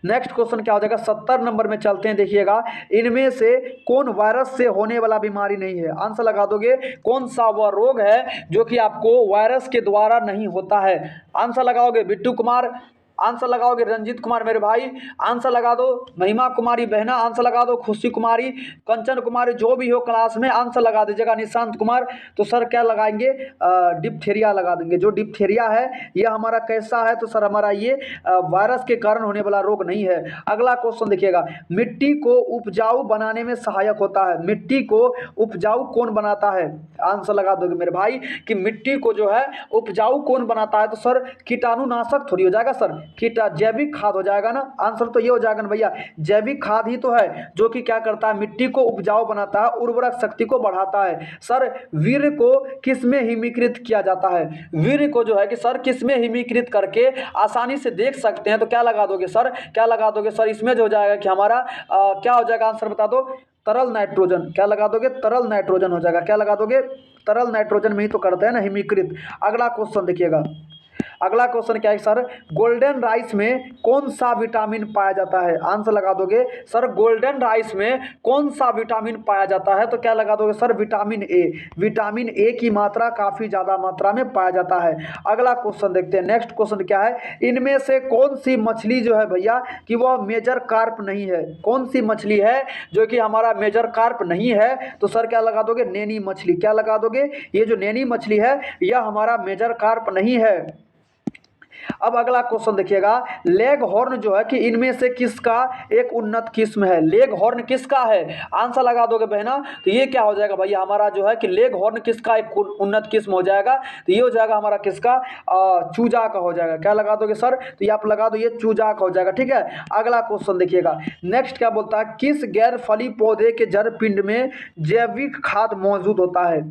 नेक्स्ट क्वेश्चन क्या हो जाएगा, 70 नंबर में चलते हैं। देखिएगा, इनमें से कौन वायरस से होने वाला बीमारी नहीं है, आंसर लगा दोगे, कौन सा वह रोग है जो कि आपको वायरस के द्वारा नहीं होता है, आंसर लगाओगे बिट्टू कुमार, आंसर लगाओगे रंजीत कुमार मेरे भाई, आंसर लगा दो। महिमा कुमारी बहना आंसर लगा दो। खुशी कुमारी, कंचन कुमारी, जो भी हो क्लास में आंसर लगा दीजिएगा। निशांत कुमार, तो सर क्या लगाएंगे, डिप्थेरिया लगा देंगे। जो डिप्थेरिया है ये हमारा कैसा है, तो सर हमारा ये वायरस के कारण होने वाला रोग नहीं है। अगला क्वेश्चन देखिएगा, मिट्टी को उपजाऊ बनाने में सहायक होता है। मिट्टी को उपजाऊ कौन बनाता है, आंसर लगा दोगे मेरे भाई कि मिट्टी को जो है उपजाऊ कौन बनाता है, तो सर कीटाणुनाशक थोड़ी हो जाएगा सर, जैविक खाद हो जाएगा ना। आंसर तो ये हो जाएगा ना भैया, जैविक खाद ही तो है जो कि क्या करता है, मिट्टी को उपजाऊ बनाता है, उर्वरक शक्ति को बढ़ाता है। सर वीर्य को किस में हिमीकृत किया जाता है, वीर्य को जो है कि सर किस में हिमीकृत करके आसानी से देख सकते हैं, तो क्या लगा दोगे सर, क्या लगा दोगे सर, इसमें जो हो जाएगा कि हमारा क्या हो जाएगा, आंसर बता दो, तरल नाइट्रोजन। क्या लगा दोगे, तरल नाइट्रोजन हो जाएगा। क्या लगा दोगे, तरल नाइट्रोजन में ही तो करते हैं ना हिमीकृत। अगला क्वेश्चन देखिएगा, अगला क्वेश्चन क्या है सर, गोल्डन राइस में कौन सा विटामिन पाया जाता है, आंसर लगा दोगे सर गोल्डन राइस में कौन सा विटामिन पाया जाता है, तो क्या लगा दोगे sir vitamin A. Vitamin A की मात्रा काफ़ी ज़्यादा मात्रा में पाया जाता है। अगला क्वेश्चन देखते हैं, नेक्स्ट क्वेश्चन क्या है, इनमें से कौन सी मछली जो है भैया कि वह मेजर कार्प नहीं है, कौन सी मछली है जो कि हमारा मेजर कार्प नहीं है, तो सर क्या लगा दोगे, नैनी मछली। क्या लगा दोगे, ये जो नैनी मछली है यह हमारा मेजर कार्प नहीं है। अब अगला क्वेश्चन देखिएगा, लेग हॉर्न जो है कि इनमें से किसका एक उन्नत किस्म है, लेग हॉर्न किसका है, आंसर लगा दोगे बहना, तो ये क्या हो जाएगा भैया हमारा जो है कि लेग हॉर्न किसका एक उन्नत किस्म हो जाएगा, तो ये हो जाएगा हमारा किसका, चूजा का हो जाएगा। क्या लगा दोगे सर, तो ये आप लगा दो, ये चूजा का हो जाएगा। ठीक है, अगला क्वेश्चन देखिएगा, नेक्स्ट क्या बोलता है, किस गैर फली पौधे के जड़ पिंड में जैविक खाद मौजूद होता है।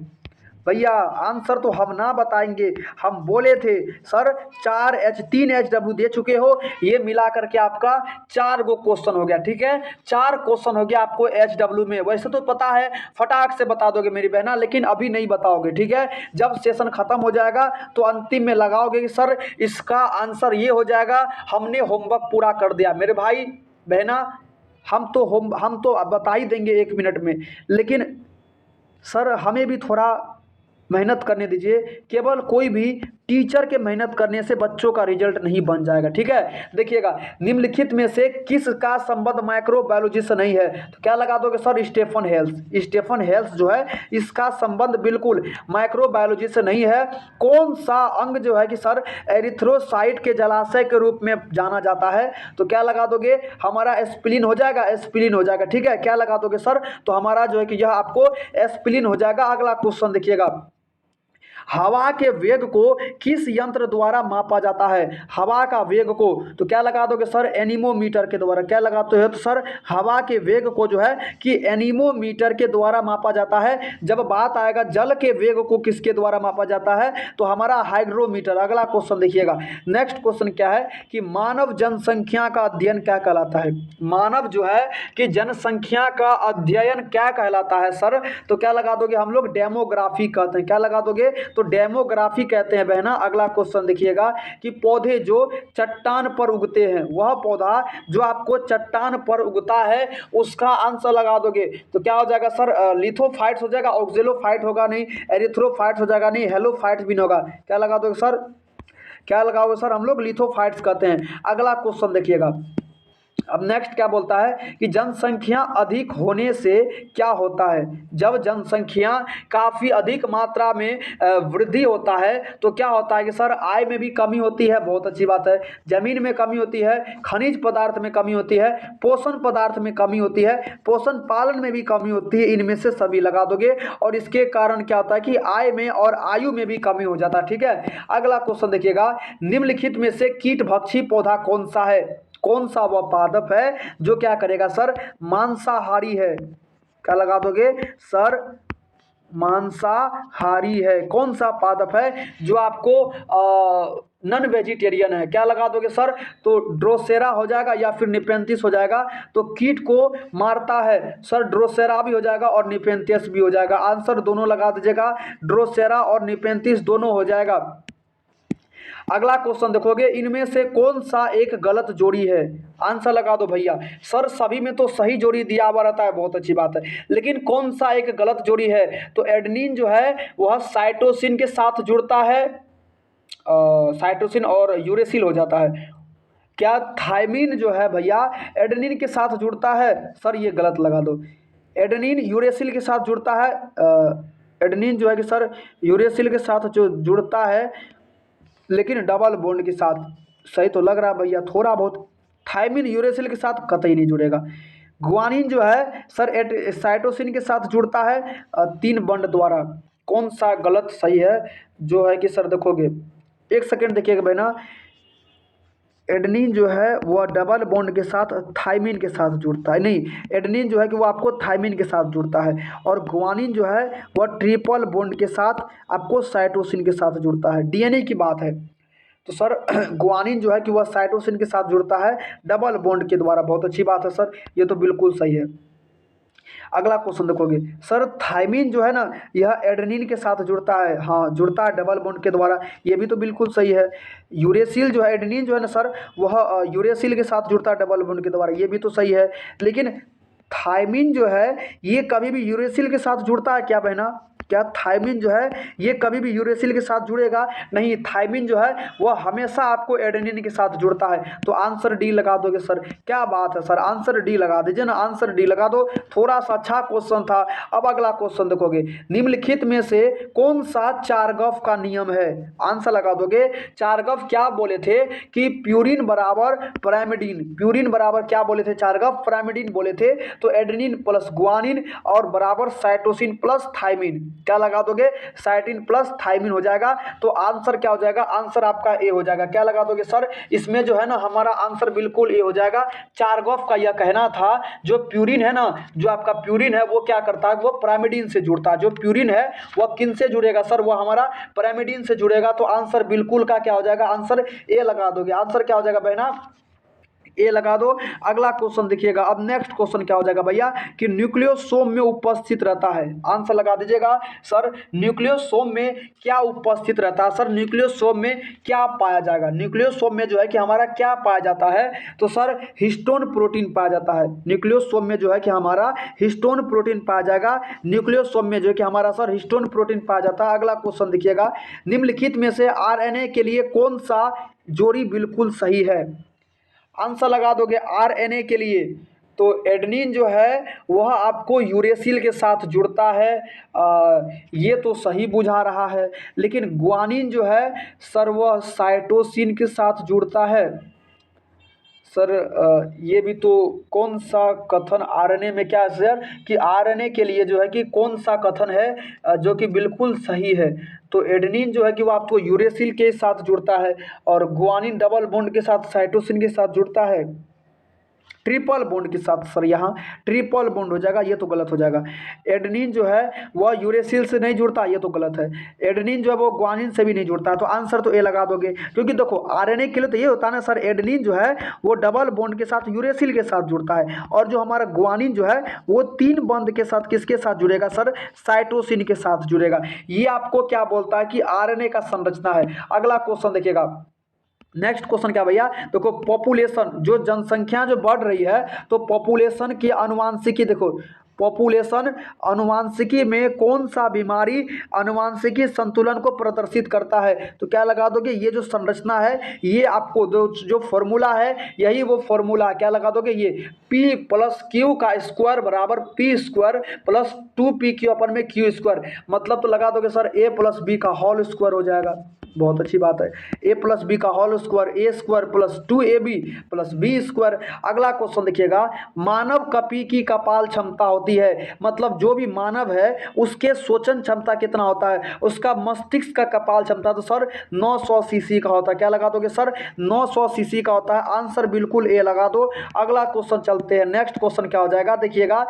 भैया आंसर तो हम ना बताएंगे, हम बोले थे सर 4H 3HW दे चुके हो, ये मिला करके आपका 4 गो क्वेश्चन हो गया। ठीक है, 4 क्वेश्चन हो गया आपको HW में। वैसे तो पता है, फटाक से बता दोगे मेरी बहना, लेकिन अभी नहीं बताओगे। ठीक है, जब सेशन खत्म हो जाएगा तो अंतिम में लगाओगे कि सर इसका आंसर ये हो जाएगा, हमने होमवर्क पूरा कर दिया। मेरे भाई बहना हम तो बता ही देंगे 1 मिनट में, लेकिन सर हमें भी थोड़ा मेहनत करने दीजिए। केवल कोई भी टीचर के मेहनत करने से बच्चों का रिजल्ट नहीं बन जाएगा। ठीक है, देखिएगा, निम्नलिखित में से किसका संबंध माइक्रोबायोलॉजी से नहीं है, तो क्या लगा दोगे सर स्टेफन हेल्स। स्टेफन हेल्स जो है इसका संबंध बिल्कुल माइक्रोबायोलॉजी से नहीं है। कौन सा अंग जो है कि सर एरिथ्रोसाइट के जलाशय के रूप में जाना जाता है, तो क्या लगा दोगे, हमारा एस्पिलिन हो जाएगा, एस्पिलिन हो जाएगा। ठीक है, क्या लगा दोगे सर, तो हमारा जो है कि यह आपको एस्पिलिन हो जाएगा। अगला क्वेश्चन देखिएगा, हवा के वेग को किस यंत्र द्वारा मापा जाता है, हवा का वेग को, तो क्या लगा दोगे सर एनीमोमीटर के द्वारा। क्या लगाते हो, तो सर हवा के वेग को जो है कि एनीमोमीटर के द्वारा मापा जाता है। जब बात आएगा जल के वेग को किसके द्वारा मापा जाता है, तो हमारा हाइग्रोमीटर। अगला क्वेश्चन देखिएगा, नेक्स्ट क्वेश्चन क्या है कि मानव जनसंख्या का अध्ययन क्या कहलाता है, मानव जो है कि जनसंख्या का अध्ययन क्या कहलाता है सर, तो क्या लगा दोगे, हम लोग डेमोग्राफी कहते हैं। क्या लगा दोगे, तो डेमोग्राफी कहते हैं बहना। अगला क्वेश्चन देखिएगा कि पौधे जो चट्टान पर उगते हैं, वह पौधा जो आपको चट्टान पर उगता है उसका आंसर लगा दोगे, तो क्या हो जाएगा सर लिथोफाइट्स हो जाएगा, ऑक्जेलोफाइट होगा नहीं, एरिथ्रोफाइट्स हो जाएगा नहीं, हेलोफाइट्स भी नहीं होगा। क्या लगा दोगे सर, क्या लगाओगे सर, हम लोग लिथोफाइट्स कहते हैं। अगला क्वेश्चन देखिएगा, अब नेक्स्ट क्या बोलता है कि जनसंख्या अधिक होने से क्या होता है, जब जनसंख्या काफ़ी अधिक मात्रा में वृद्धि होता है तो क्या होता है कि सर आय में भी कमी होती है, बहुत अच्छी बात है, जमीन में कमी होती है, खनिज पदार्थ में कमी होती है, पोषण पदार्थ में कमी होती है, पोषण पालन में भी कमी होती है, इनमें से सभी लगा दोगे। और इसके कारण क्या होता है कि आय में और आयु में भी कमी हो जाता है। ठीक है, अगला क्वेश्चन देखिएगा, निम्नलिखित में से कीटभक्षी पौधा कौन सा है, कौन सा वह पादप है जो क्या करेगा सर मांसाहारी है। क्या लगा दोगे सर, मांसाहारी है। कौन सा पादप है जो आपको नॉन वेजिटेरियन है, क्या लगा दोगे सर, तो ड्रोसेरा हो जाएगा या फिर निपेंथिस हो जाएगा। तो कीट को मारता है सर, ड्रोसेरा भी हो जाएगा और निपेंथिस भी हो जाएगा। आंसर दोनों लगा दीजिएगा, ड्रोसेरा और निपेंथिस दोनों हो जाएगा। अगला क्वेश्चन देखोगे, इनमें से कौन सा एक गलत जोड़ी है, आंसर लगा दो भैया। सर सभी में तो सही जोड़ी दिया हुआ रहता है, बहुत अच्छी बात है, लेकिन कौन सा एक गलत जोड़ी है, तो एडेनिन जो है वह साइटोसिन के साथ जुड़ता है, साइटोसिन और यूरेसिल हो जाता है। क्या थायमिन जो है भैया एडेनिन के साथ जुड़ता है? सर ये गलत लगा दो। एडेनिन यूरेसिल के साथ जुड़ता है। एडेनिन जो है कि सर यूरेसिल के साथ जो जुड़ता है, लेकिन डबल बॉन्ड के साथ। सही तो लग रहा है भैया थोड़ा बहुत। थायमिन यूरेसिल के साथ कतई नहीं जुड़ेगा। गुआनिन जो है सर साइटोसिन के साथ जुड़ता है 3 बॉन्ड द्वारा। कौन सा गलत सही है? जो है कि सर देखोगे, एक सेकेंड देखिएगा भाई ना। एडेनिन जो है वह डबल बॉन्ड के साथ थायमिन के साथ जुड़ता है। नहीं, एडेनिन जो है कि वो आपको थायमिन के साथ जुड़ता है, और गुआनिन जो है वह ट्रिपल बॉन्ड के साथ आपको साइटोसिन के साथ जुड़ता है। डीएनए की बात है तो सर गुआनिन जो है कि वह साइटोसिन के साथ जुड़ता है डबल बॉन्ड के द्वारा। बहुत अच्छी बात है सर, ये तो बिल्कुल सही है। अगला क्वेश्चन देखोगे सर, थायमिन जो है ना यह एडेनिन के साथ जुड़ता है। हाँ जुड़ता है डबल बॉन्ड के द्वारा, ये भी तो बिल्कुल सही है। यूरेसिल जो है एडेनिन जो है ना सर वह यूरेसिल के साथ जुड़ता है डबल बॉन्ड के द्वारा, ये भी तो सही है। लेकिन थायमिन जो है ये कभी भी यूरेसिल के साथ जुड़ता है क्या बहना? क्या थायमिन जो है ये कभी भी यूरेसिल के साथ जुड़ेगा? नहीं, थायमिन जो है वह हमेशा आपको एडेनिन के साथ जुड़ता है। तो आंसर डी लगा दोगे सर? क्या बात है सर, आंसर डी लगा दीजिए ना, आंसर डी लगा दो। थोड़ा सा अच्छा क्वेश्चन था। अब अगला क्वेश्चन देखोगे, निम्नलिखित में से कौन सा चारगफ का नियम है? आंसर लगा दोगे। चारगफ क्या बोले थे कि प्यूरिन बराबर पैरामिडीन, प्यूरिन बराबर क्या बोले थे? चारगफ पैरामिडीन बोले थे। तो एडेनिन प्लस गुआनिन और बराबर साइटोसिन प्लस थायमिन, क्या लगा दोगे? साइटिन प्लस थायमिन हो जाएगा। तो आंसर क्या हो जाएगा? आंसर आपका ए हो जाएगा। क्या लगा दोगे सर? इसमें जो है ना हमारा आंसर बिल्कुल ए हो जाएगा। चारगॉफ का यह कहना था जो प्यूरिन है ना, जो आपका प्यूरिन है वो क्या करता है? वो पिरामिडिन से जुड़ता है। जो प्यूरिन है वह किन से जुड़ेगा सर? वो हमारा पिरामिडिन से जुड़ेगा। तो आंसर बिल्कुल का क्या हो जाएगा? आंसर ए लगा दोगे। आंसर क्या हो जाएगा बहना? ए लगा दो। अगला क्वेश्चन देखिएगा। अब नेक्स्ट क्वेश्चन क्या हो जाएगा भैया कि न्यूक्लियोसोम में उपस्थित रहता है। आंसर लगा दीजिएगा। सर न्यूक्लियोसोम में क्या उपस्थित रहता है? सर न्यूक्लियोसोम में क्या पाया जाएगा? न्यूक्लियोसोम में जो है कि हमारा क्या पाया जाता है? तो सर हिस्टोन प्रोटीन पाया जाता है। न्यूक्लियोसोम में जो है कि हमारा हिस्टोन प्रोटीन पाया जाएगा। न्यूक्लियोसोम में जो है कि हमारा सर हिस्टोन प्रोटीन पाया जाता है। अगला क्वेश्चन देखिएगा, निम्नलिखित में से आरएनए के लिए कौन सा जोड़ी बिल्कुल सही है? आंसर लगा दोगे आरएनए के लिए। तो एडेनिन जो है वह आपको यूरेसिल के साथ जुड़ता है, ये तो सही बुझा रहा है। लेकिन गुआनिन जो है सर वह साइटोसिन के साथ जुड़ता है। सर ये भी तो कौन सा कथन आरएनए में क्या है सर कि आरएनए के लिए जो है कि कौन सा कथन है जो कि बिल्कुल सही है? तो एडेनिन जो है कि वो आपको यूरेसिल के साथ जुड़ता है, और गुआनिन डबल बॉन्ड के साथ साइटोसिन के साथ जुड़ता है ट्रिपल बॉन्ड के साथ। सर यहाँ ट्रिपल बॉन्ड हो जाएगा, ये तो गलत हो जाएगा। एडेनिन जो है वह यूरेसिल से नहीं जुड़ता, ये तो गलत है। एडेनिन जो है वो गुआनिन से भी नहीं जुड़ता, तो आंसर तो ए लगा दोगे। क्योंकि देखो आरएनए के लिए तो ये होता है ना सर, एडेनिन जो है वो डबल बॉन्ड के साथ यूरेसिल के साथ जुड़ता है, और जो हमारा गुआनिन जो है वो 3 बॉन्ड के साथ किसके साथ जुड़ेगा सर? साइटोसिन के साथ जुड़ेगा। ये आपको क्या बोलता है कि आरएनए का संरचना है। अगला क्वेश्चन देखिएगा। नेक्स्ट क्वेश्चन क्या भैया देखो, पॉपुलेशन जो जनसंख्या जो बढ़ रही है, तो पॉपुलेशन की अनुवांशिकी देखो, पॉपुलेशन अनुवांशिकी में कौन सा बीमारी अनुवांशिकी संतुलन को प्रदर्शित करता है? तो क्या लगा दोगे? ये जो संरचना है ये आपको जो फॉर्मूला है यही वो फॉर्मूला है। क्या लगा दोगे? ये P प्लस क्यू का स्क्वायर बराबर P square plus 2P q अपन में Q स्क्वायर, मतलब तो लगा दोगे सर A प्लस बी का होल स्क्वायर हो जाएगा। बहुत अच्छी बात है। ए प्लस बी का whole square, a square plus 2ab plus b square. अगला क्वेश्चन देखिएगा, मानव कपी की कपाल क्षमता होती है, मतलब जो भी मानव है उसके सोचन क्षमता कितना होता है? उसका मस्तिष्क का कपाल क्षमता तो सर 900 सीसी का होता है। क्या लगा दोगे सर? 900 सीसी का होता है। आंसर बिल्कुल ए लगा दो। अगला क्वेश्चन चलते हैं। नेक्स्ट क्वेश्चन क्या हो जाएगा देखिएगा,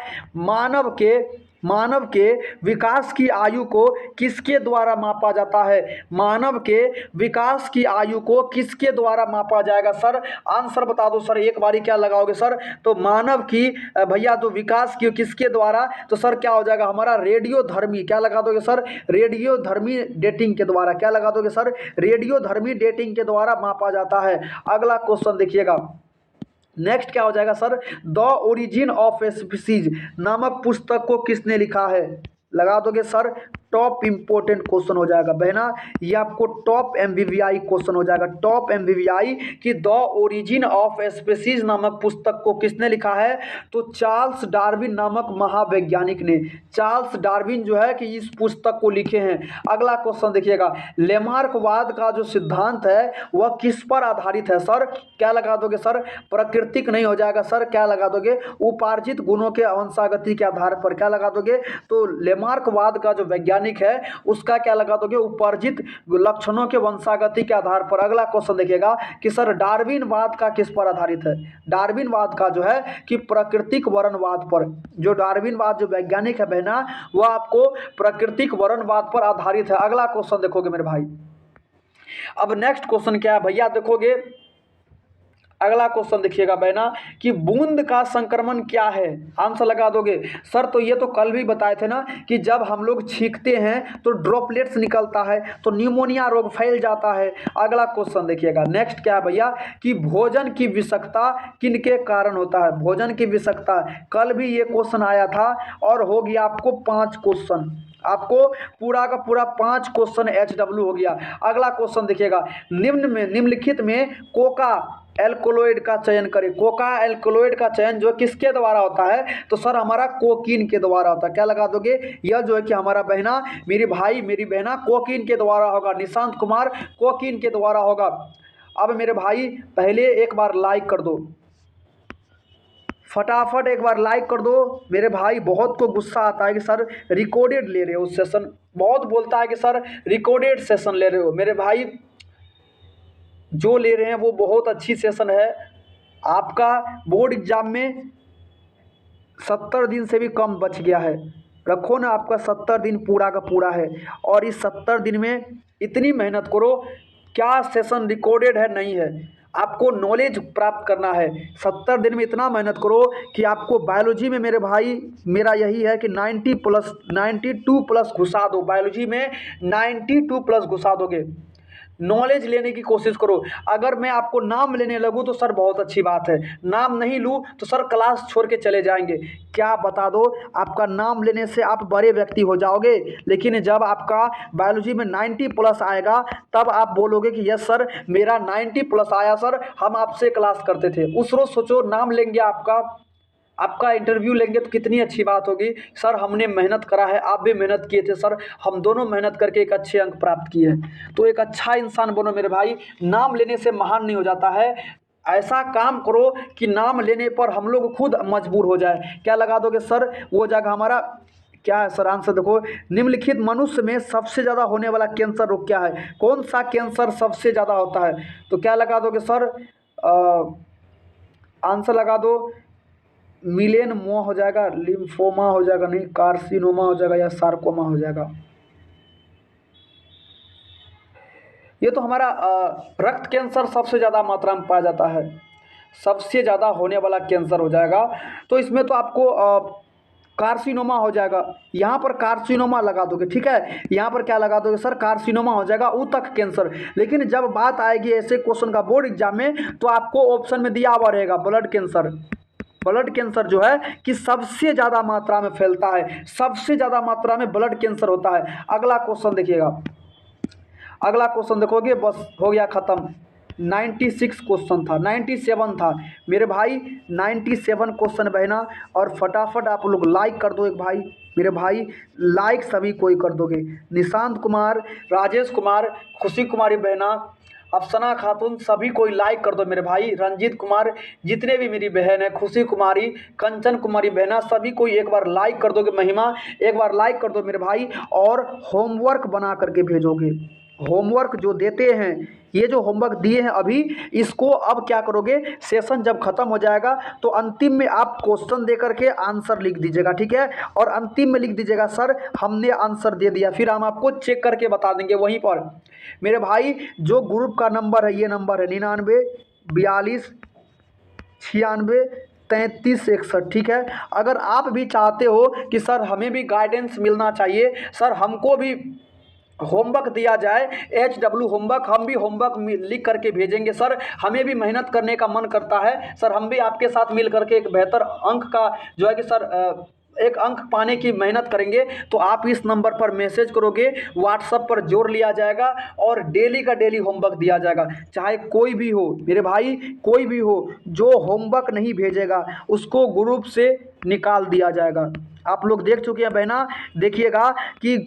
मानव के विकास की आयु को किसके द्वारा मापा जाता है? मानव के विकास की आयु को किसके द्वारा मापा जाएगा सर? आंसर बता दो सर एक बारी। क्या लगाओगे सर? तो मानव की भैया तो विकास की किसके द्वारा? तो सर क्या हो जाएगा हमारा? रेडियोधर्मी। क्या लगा दोगे सर? रेडियोधर्मी डेटिंग के द्वारा। क्या लगा दोगे सर? रेडियोधर्मी डेटिंग के द्वारा मापा जाता है। अगला क्वेश्चन देखिएगा। नेक्स्ट क्या हो जाएगा sir? The origin of a species नामक पुस्तक को किसने लिखा है? लगा दोगे सर? टॉप इंपोर्टेंट क्वेश्चन हो जाएगा बहना, ये आपको टॉप एमवीवीआई क्वेश्चन हो जाएगा। टॉप एमवीवीआई की द ओरिजिन ऑफ स्पीसीज नामक पुस्तक को किसने लिखा है? तो चार्ल्स डार्विन नामक महावैज्ञानिक ने, चार्ल्स डार्विन जो है कि इस पुस्तक को लिखे हैं। अगला क्वेश्चन देखिएगा, लेमार्कवाद का जो सिद्धांत है वह किस पर आधारित है? सर क्या लगा दोगे सर? प्राकृतिक नहीं हो जाएगा सर, क्या लगा दोगे? उपार्जित गुणों के वंशागति के आधार पर। क्या लगा दोगे? तो लेमार्कवाद का जो वैज्ञानिक है उसका क्या लगा दोगे? उपार्जित लक्षणों के वंशागति के आधार पर। अगला क्वेश्चन देखिएगा कि सर डार्विनवाद का किस पर आधारित है? डार्विनवाद का जो है कि प्राकृतिक वर्णवाद पर। जो डार्विनवाद जो वैज्ञानिक है बहना वह आपको प्राकृतिक वर्णवाद पर आधारित है। अगला क्वेश्चन देखोगे मेरे भाई, अब नेक्स्ट क्वेश्चन क्या है भैया देखोगे, अगला क्वेश्चन देखिएगा बहना कि बूंद का संक्रमण क्या है? आंसर लगा दोगे सर? तो ये तो कल भी बताए थे ना कि जब हम लोग छींकते हैं तो ड्रॉपलेट्स निकलता है तो न्यूमोनिया रोग फैल जाता है। अगला क्वेश्चन देखिएगा, नेक्स्ट क्या है भैया कि भोजन की विषाक्तता किनके कारण होता है? भोजन की विषाक्तता, कल भी ये क्वेश्चन आया था और हो गया आपको 5 क्वेश्चन, आपको पूरा का पूरा 5 क्वेश्चन HW हो गया। अगला क्वेश्चन देखिएगा, निम्नलिखित में कोका एल्कोलॉइड का चयन करें। कोका एल्कोलॉइड का चयन जो किसके द्वारा होता है? तो सर हमारा कोकीन के द्वारा होता है। क्या लगा दोगे? यह जो है कि हमारा बहना, मेरी भाई मेरी बहना कोकीन के द्वारा होगा। निशांत कुमार कोकीन के द्वारा होगा। अब मेरे भाई पहले एक बार लाइक कर दो, फटाफट एक बार लाइक कर दो मेरे भाई। बहुत को गुस्सा आता है कि सर रिकॉर्डेड ले रहे हो सेशन, बहुत बोलता है कि सर रिकॉर्डेड सेशन ले रहे हो। मेरे भाई जो ले रहे हैं वो बहुत अच्छी सेशन है। आपका बोर्ड एग्जाम में 70 दिन से भी कम बच गया है, रखो ना, आपका 70 दिन पूरा का पूरा है और इस 70 दिन में इतनी मेहनत करो। क्या सेशन रिकॉर्डेड है? नहीं है, आपको नॉलेज प्राप्त करना है। 70 दिन में इतना मेहनत करो कि आपको बायोलॉजी में मेरे भाई मेरा यही है कि 92 प्लस घुसा दो। बायोलॉजी में 92 प्लस घुसा दोगे। नॉलेज लेने की कोशिश करो। अगर मैं आपको नाम लेने लगूँ तो सर बहुत अच्छी बात है, नाम नहीं लूँ तो सर क्लास छोड़ के चले जाएंगे। क्या बता दो, आपका नाम लेने से आप बड़े व्यक्ति हो जाओगे, लेकिन जब आपका बायोलॉजी में 90 प्लस आएगा तब आप बोलोगे कि यस सर मेरा 90 प्लस आया सर, हम आपसे क्लास करते थे। उस रोज़ सोचो नाम लेंगे, आपका इंटरव्यू लेंगे तो कितनी अच्छी बात होगी। सर हमने मेहनत करा है, आप भी मेहनत किए थे सर, हम दोनों मेहनत करके एक अच्छे अंक प्राप्त किए हैं। तो एक अच्छा इंसान बनो मेरे भाई। नाम लेने से महान नहीं हो जाता है। ऐसा काम करो कि नाम लेने पर हम लोग खुद मजबूर हो जाए। क्या लगा दोगे सर? वो जगह हमारा क्या है सर? आंसर देखो, निम्नलिखित मनुष्य में सबसे ज़्यादा होने वाला कैंसर रोग क्या है? कौन सा कैंसर सबसे ज़्यादा होता है? तो क्या लगा दोगे सर? आंसर लगा दो, मिलेनमोआ हो जाएगा, लिम्फोमा हो जाएगा, नहीं कार्सिनोमा हो जाएगा, या सार्कोमा हो जाएगा। ये तो हमारा रक्त कैंसर सबसे ज़्यादा मात्रा में पाया जाता है, सबसे ज़्यादा होने वाला कैंसर हो जाएगा। तो इसमें तो आपको कार्सिनोमा हो जाएगा। यहाँ पर कार्सिनोमा लगा दोगे, ठीक है। यहाँ पर क्या लगा दोगे सर? कार्सिनोमा हो जाएगा, ऊतक कैंसर। लेकिन जब बात आएगी ऐसे क्वेश्चन का बोर्ड एग्जाम में तो आपको ऑप्शन में दिया हुआ रहेगा ब्लड कैंसर। ब्लड कैंसर जो है कि सबसे ज़्यादा मात्रा में फैलता है, सबसे ज़्यादा मात्रा में ब्लड कैंसर होता है। अगला क्वेश्चन देखिएगा, अगला क्वेश्चन देखोगे बस हो गया ख़त्म। 96 क्वेश्चन था, 97 था मेरे भाई, 97 क्वेश्चन बहना। और फटाफट आप लोग लाइक कर दो एक भाई, मेरे भाई लाइक सभी कोई कर दोगे। निशांत कुमार, राजेश कुमार, खुशी कुमारी बहना, अफसना खातून, सभी कोई लाइक कर दो मेरे भाई। रंजीत कुमार, जितने भी मेरी बहन है, खुशी कुमारी, कंचन कुमारी बहना, सभी कोई एक बार लाइक कर दोगे। महिमा एक बार लाइक कर दो मेरे भाई। और होमवर्क बना करके भेजोगे। होमवर्क जो देते हैं, ये जो होमवर्क दिए हैं अभी, इसको अब क्या करोगे, सेशन जब खत्म हो जाएगा तो अंतिम में आप क्वेश्चन दे करके आंसर लिख दीजिएगा, ठीक है। और अंतिम में लिख दीजिएगा सर हमने आंसर दे दिया, फिर हम आपको चेक करके बता देंगे वहीं पर। मेरे भाई जो ग्रुप का नंबर है, ये नंबर है 99 42 96 33 61, ठीक है। अगर आप भी चाहते हो कि सर हमें भी गाइडेंस मिलना चाहिए, सर हमको भी होमवर्क दिया जाए, HW होमवर्क, हम भी होमवर्क लिख करके भेजेंगे सर, हमें भी मेहनत करने का मन करता है सर, हम भी आपके साथ मिल करके एक बेहतर अंक का जो है कि सर एक अंक पाने की मेहनत करेंगे तो आप इस नंबर पर मैसेज करोगे, व्हाट्सएप पर जोड़ लिया जाएगा और डेली का डेली होमवर्क दिया जाएगा। चाहे कोई भी हो मेरे भाई, कोई भी हो, जो होमवर्क नहीं भेजेगा उसको ग्रुप से निकाल दिया जाएगा। आप लोग देख चुके हैं बहना, देखिएगा कि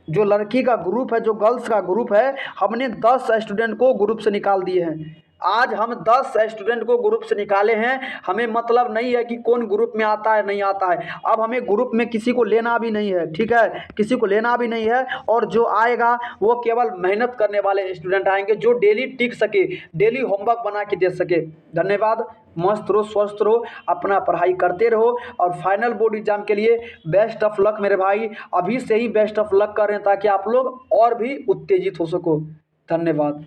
जो लड़की का ग्रुप है, जो गर्ल्स का ग्रुप है, हमने 10 स्टूडेंट को ग्रुप से निकाल दिए हैं। आज हम 10 स्टूडेंट को ग्रुप से निकाले हैं। हमें मतलब नहीं है कि कौन ग्रुप में आता है नहीं आता है, अब हमें ग्रुप में किसी को लेना भी नहीं है, ठीक है, किसी को लेना भी नहीं है। और जो आएगा वो केवल मेहनत करने वाले स्टूडेंट आएंगे, जो डेली टिक सके, डेली होमवर्क बना के दे सके। धन्यवाद। मस्त रहो, स्वस्थ रहो, अपना पढ़ाई करते रहो और फाइनल बोर्ड एग्जाम के लिए बेस्ट ऑफ लक मेरे भाई। अभी से ही बेस्ट ऑफ लक कर रहे हैं ताकि आप लोग और भी उत्तेजित हो सको। धन्यवाद।